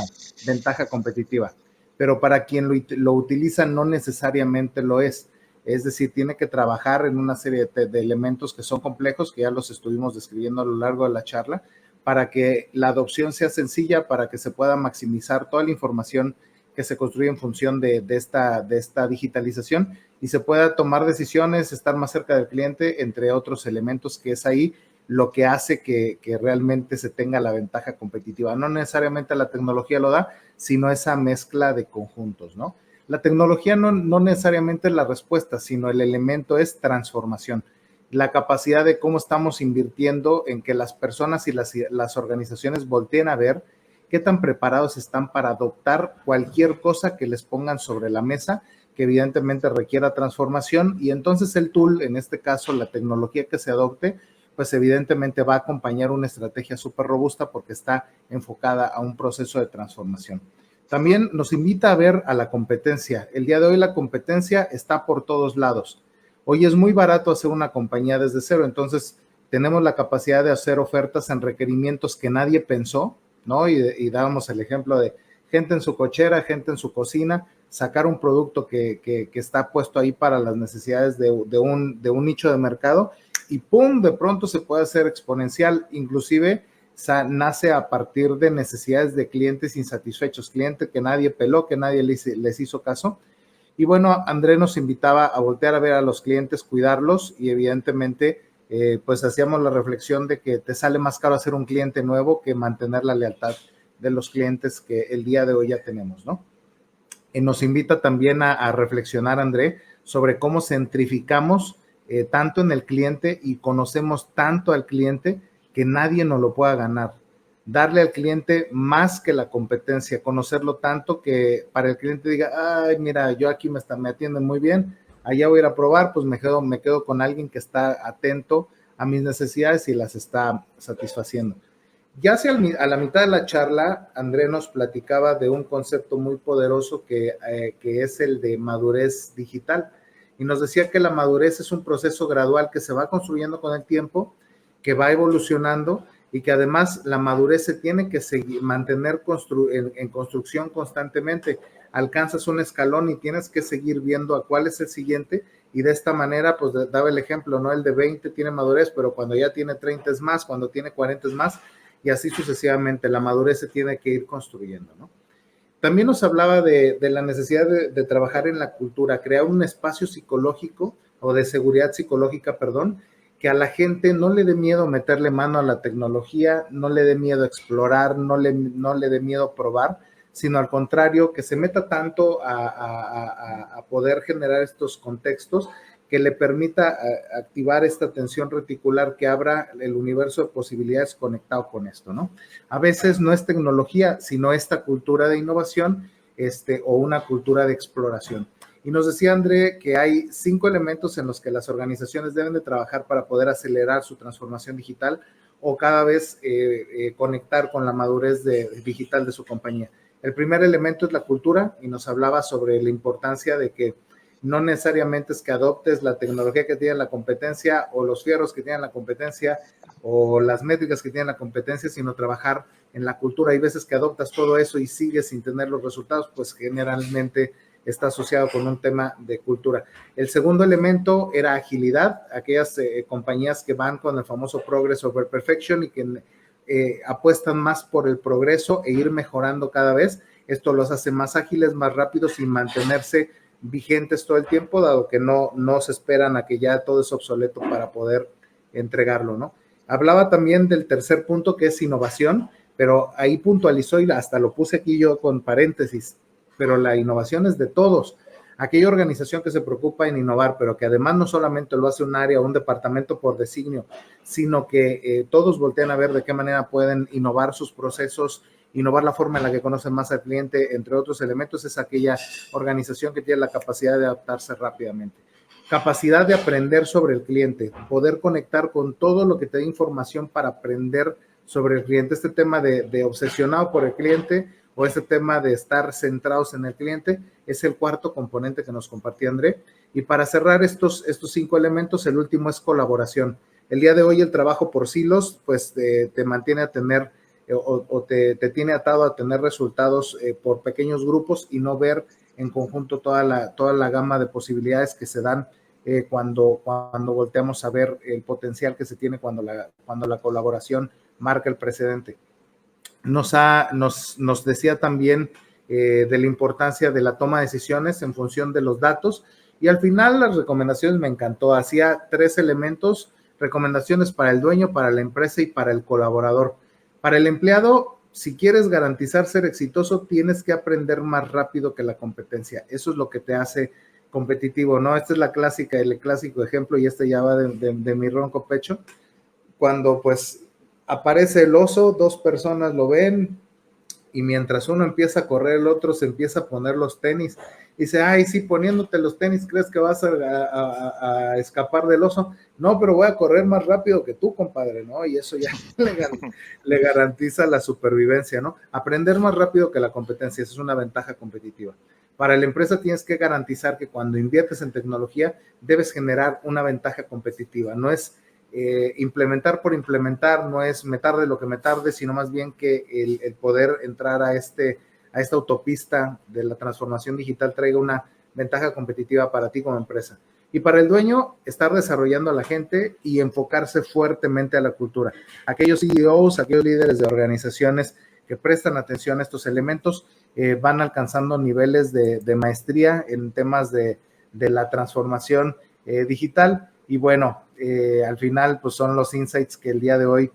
ventaja competitiva, pero para quien lo utiliza no necesariamente lo es. Es decir, tiene que trabajar en una serie de elementos que son complejos, que ya los estuvimos describiendo a lo largo de la charla, para que la adopción sea sencilla, para que se pueda maximizar toda la información que se construye en función de esta digitalización y se pueda tomar decisiones, estar más cerca del cliente, entre otros elementos, que es ahí lo que hace que realmente se tenga la ventaja competitiva. No necesariamente la tecnología lo da, sino esa mezcla de conjuntos, ¿no? La tecnología no necesariamente es la respuesta, sino el elemento es transformación. La capacidad de cómo estamos invirtiendo en que las personas y las organizaciones volteen a ver qué tan preparados están para adoptar cualquier cosa que les pongan sobre la mesa, que evidentemente requiera transformación, y entonces el tool, en este caso la tecnología que se adopte, pues evidentemente va a acompañar una estrategia súper robusta porque está enfocada a un proceso de transformación. También nos invita a ver a la competencia. El día de hoy la competencia está por todos lados. Hoy es muy barato hacer una compañía desde cero, entonces tenemos la capacidad de hacer ofertas en requerimientos que nadie pensó, ¿no? Y dábamos el ejemplo de gente en su cochera, gente en su cocina, sacar un producto que está puesto ahí para las necesidades de un nicho de mercado y ¡pum!, de pronto se puede hacer exponencial, inclusive nace a partir de necesidades de clientes insatisfechos, clientes que nadie peló, que nadie les hizo caso. Y bueno, André nos invitaba a voltear a ver a los clientes, cuidarlos y evidentemente pues hacíamos la reflexión de que te sale más caro hacer un cliente nuevo que mantener la lealtad de los clientes que el día de hoy ya tenemos, ¿no? Nos invita también a reflexionar, André, sobre cómo centrificamos tanto en el cliente y conocemos tanto al cliente que nadie nos lo pueda ganar. Darle al cliente más que la competencia, conocerlo tanto que para el cliente diga, ay, mira, yo aquí me atienden muy bien, allá voy a ir a probar, pues me quedo con alguien que está atento a mis necesidades y las está satisfaciendo. Ya hacia a la mitad de la charla, André nos platicaba de un concepto muy poderoso que es el de madurez digital. Y nos decía que la madurez es un proceso gradual que se va construyendo con el tiempo, que va evolucionando y que además la madurez se tiene que mantener en construcción constantemente. Alcanzas un escalón y tienes que seguir viendo a cuál es el siguiente y de esta manera, pues daba el ejemplo, ¿no? El de 20 tiene madurez, pero cuando ya tiene 30 es más, cuando tiene 40 es más, y así sucesivamente. La madurez se tiene que ir construyendo, ¿no? También nos hablaba de la necesidad de trabajar en la cultura, crear un espacio psicológico o de seguridad psicológica, perdón, que a la gente no le dé miedo meterle mano a la tecnología, no le dé miedo explorar, no le dé miedo probar, sino al contrario, que se meta tanto a poder generar estos contextos que le permita activar esta tensión reticular que abra el universo de posibilidades conectado con esto, ¿no? A veces no es tecnología, sino esta cultura de innovación o una cultura de exploración. Y nos decía André que hay 5 elementos en los que las organizaciones deben de trabajar para poder acelerar su transformación digital o cada vez conectar con la madurez digital de su compañía. El primer elemento es la cultura y nos hablaba sobre la importancia de que no necesariamente es que adoptes la tecnología que tiene la competencia o los fierros que tiene la competencia o las métricas que tiene la competencia, sino trabajar en la cultura. Hay veces que adoptas todo eso y sigues sin tener los resultados, pues generalmente está asociado con un tema de cultura. El segundo elemento era agilidad, aquellas compañías que van con el famoso progress over perfection y que apuestan más por el progreso e ir mejorando cada vez. Esto los hace más ágiles, más rápidos sin mantenerse vigentes todo el tiempo, dado que no se esperan a que ya todo es obsoleto para poder entregarlo, ¿no? Hablaba también del tercer punto, que es innovación, pero ahí puntualizó y hasta lo puse aquí yo con paréntesis, pero la innovación es de todos. Aquella organización que se preocupa en innovar, pero que además no solamente lo hace un área o un departamento por designio, sino que todos voltean a ver de qué manera pueden innovar sus procesos, innovar la forma en la que conocen más al cliente, entre otros elementos, es aquella organización que tiene la capacidad de adaptarse rápidamente. Capacidad de aprender sobre el cliente, poder conectar con todo lo que te da información para aprender sobre el cliente. Este tema de obsesionado por el cliente o este tema de estar centrados en el cliente es el cuarto componente que nos compartía André. Y para cerrar estos 5 elementos, el último es colaboración. El día de hoy el trabajo por silos pues te mantiene a tener te tiene atado a tener resultados por pequeños grupos y no ver en conjunto toda la gama de posibilidades que se dan cuando volteamos a ver el potencial que se tiene cuando la colaboración marca el precedente. Nos decía también de la importancia de la toma de decisiones en función de los datos, y al final las recomendaciones me encantó. Hacía 3 elementos: recomendaciones para el dueño, para la empresa y para el colaborador. Para el empleado, si quieres garantizar ser exitoso, tienes que aprender más rápido que la competencia. Eso es lo que te hace competitivo, ¿no? Esta es el clásico ejemplo, y este ya va de mi ronco pecho. Cuando pues aparece el oso, 2 personas lo ven, y mientras uno empieza a correr, el otro se empieza a poner los tenis. Dice, ay, sí, poniéndote los tenis, ¿crees que vas a escapar del oso? No, pero voy a correr más rápido que tú, compadre, ¿no? Y eso ya le garantiza la supervivencia, ¿no? Aprender más rápido que la competencia, esa es una ventaja competitiva. Para la empresa tienes que garantizar que cuando inviertes en tecnología, debes generar una ventaja competitiva. No es implementar por implementar, no es me tarde lo que me tarde, sino más bien que el poder entrar a esta autopista de la transformación digital traiga una ventaja competitiva para ti como empresa. Y para el dueño, estar desarrollando a la gente y enfocarse fuertemente a la cultura. Aquellos CEOs, aquellos líderes de organizaciones que prestan atención a estos elementos van alcanzando niveles de maestría en temas de la transformación digital. Y bueno, al final pues son los insights que el día de hoy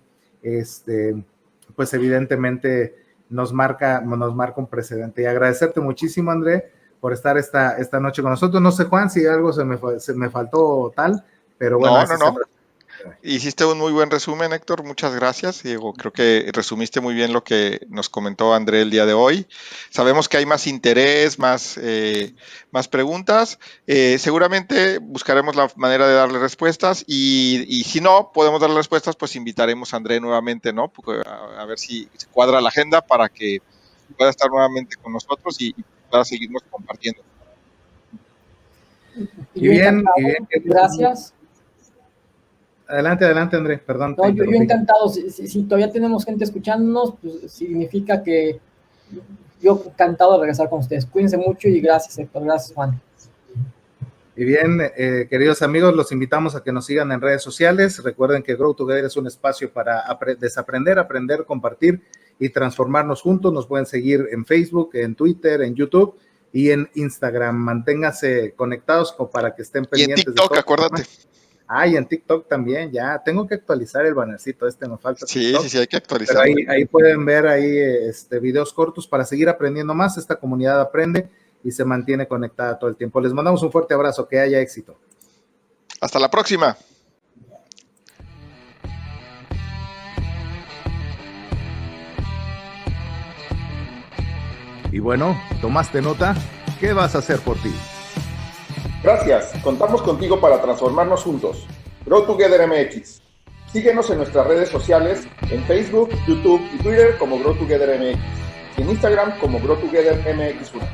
pues evidentemente nos marca un precedente. Y agradecerte muchísimo, André, por estar esta noche con nosotros. No sé, Juan, si algo se me faltó tal, pero bueno. No. Hiciste un muy buen resumen, Héctor, muchas gracias. Diego, creo que resumiste muy bien lo que nos comentó André el día de hoy. Sabemos que hay más interés, más preguntas. Seguramente buscaremos la manera de darle respuestas y si no podemos darle respuestas, pues invitaremos a André nuevamente, ¿no? A ver si se cuadra la agenda para que pueda estar nuevamente con nosotros y pueda seguirnos compartiendo. Y bien. Gracias. Adelante, André, perdón. No, yo encantado. Si todavía tenemos gente escuchándonos, pues significa que yo encantado de regresar con ustedes. Cuídense mucho y gracias, Héctor. Gracias, Juan. Y bien, queridos amigos, los invitamos a que nos sigan en redes sociales. Recuerden que Grow Together es un espacio para desaprender, aprender, compartir y transformarnos juntos. Nos pueden seguir en Facebook, en Twitter, en YouTube y en Instagram. Manténganse conectados para que estén pendientes. Y en TikTok, acuérdate. Y en TikTok también, ya tengo que actualizar el bannercito, me falta. Sí, hay que actualizar. Pero ahí pueden ver videos cortos para seguir aprendiendo más. Esta comunidad aprende y se mantiene conectada todo el tiempo. Les mandamos un fuerte abrazo, que haya éxito. Hasta la próxima. Y bueno, ¿tomaste nota? ¿Qué vas a hacer por ti? Gracias, contamos contigo para transformarnos juntos. Grow Together MX. Síguenos en nuestras redes sociales, en Facebook, YouTube y Twitter como Grow Together MX. Y en Instagram como Grow Together MX1.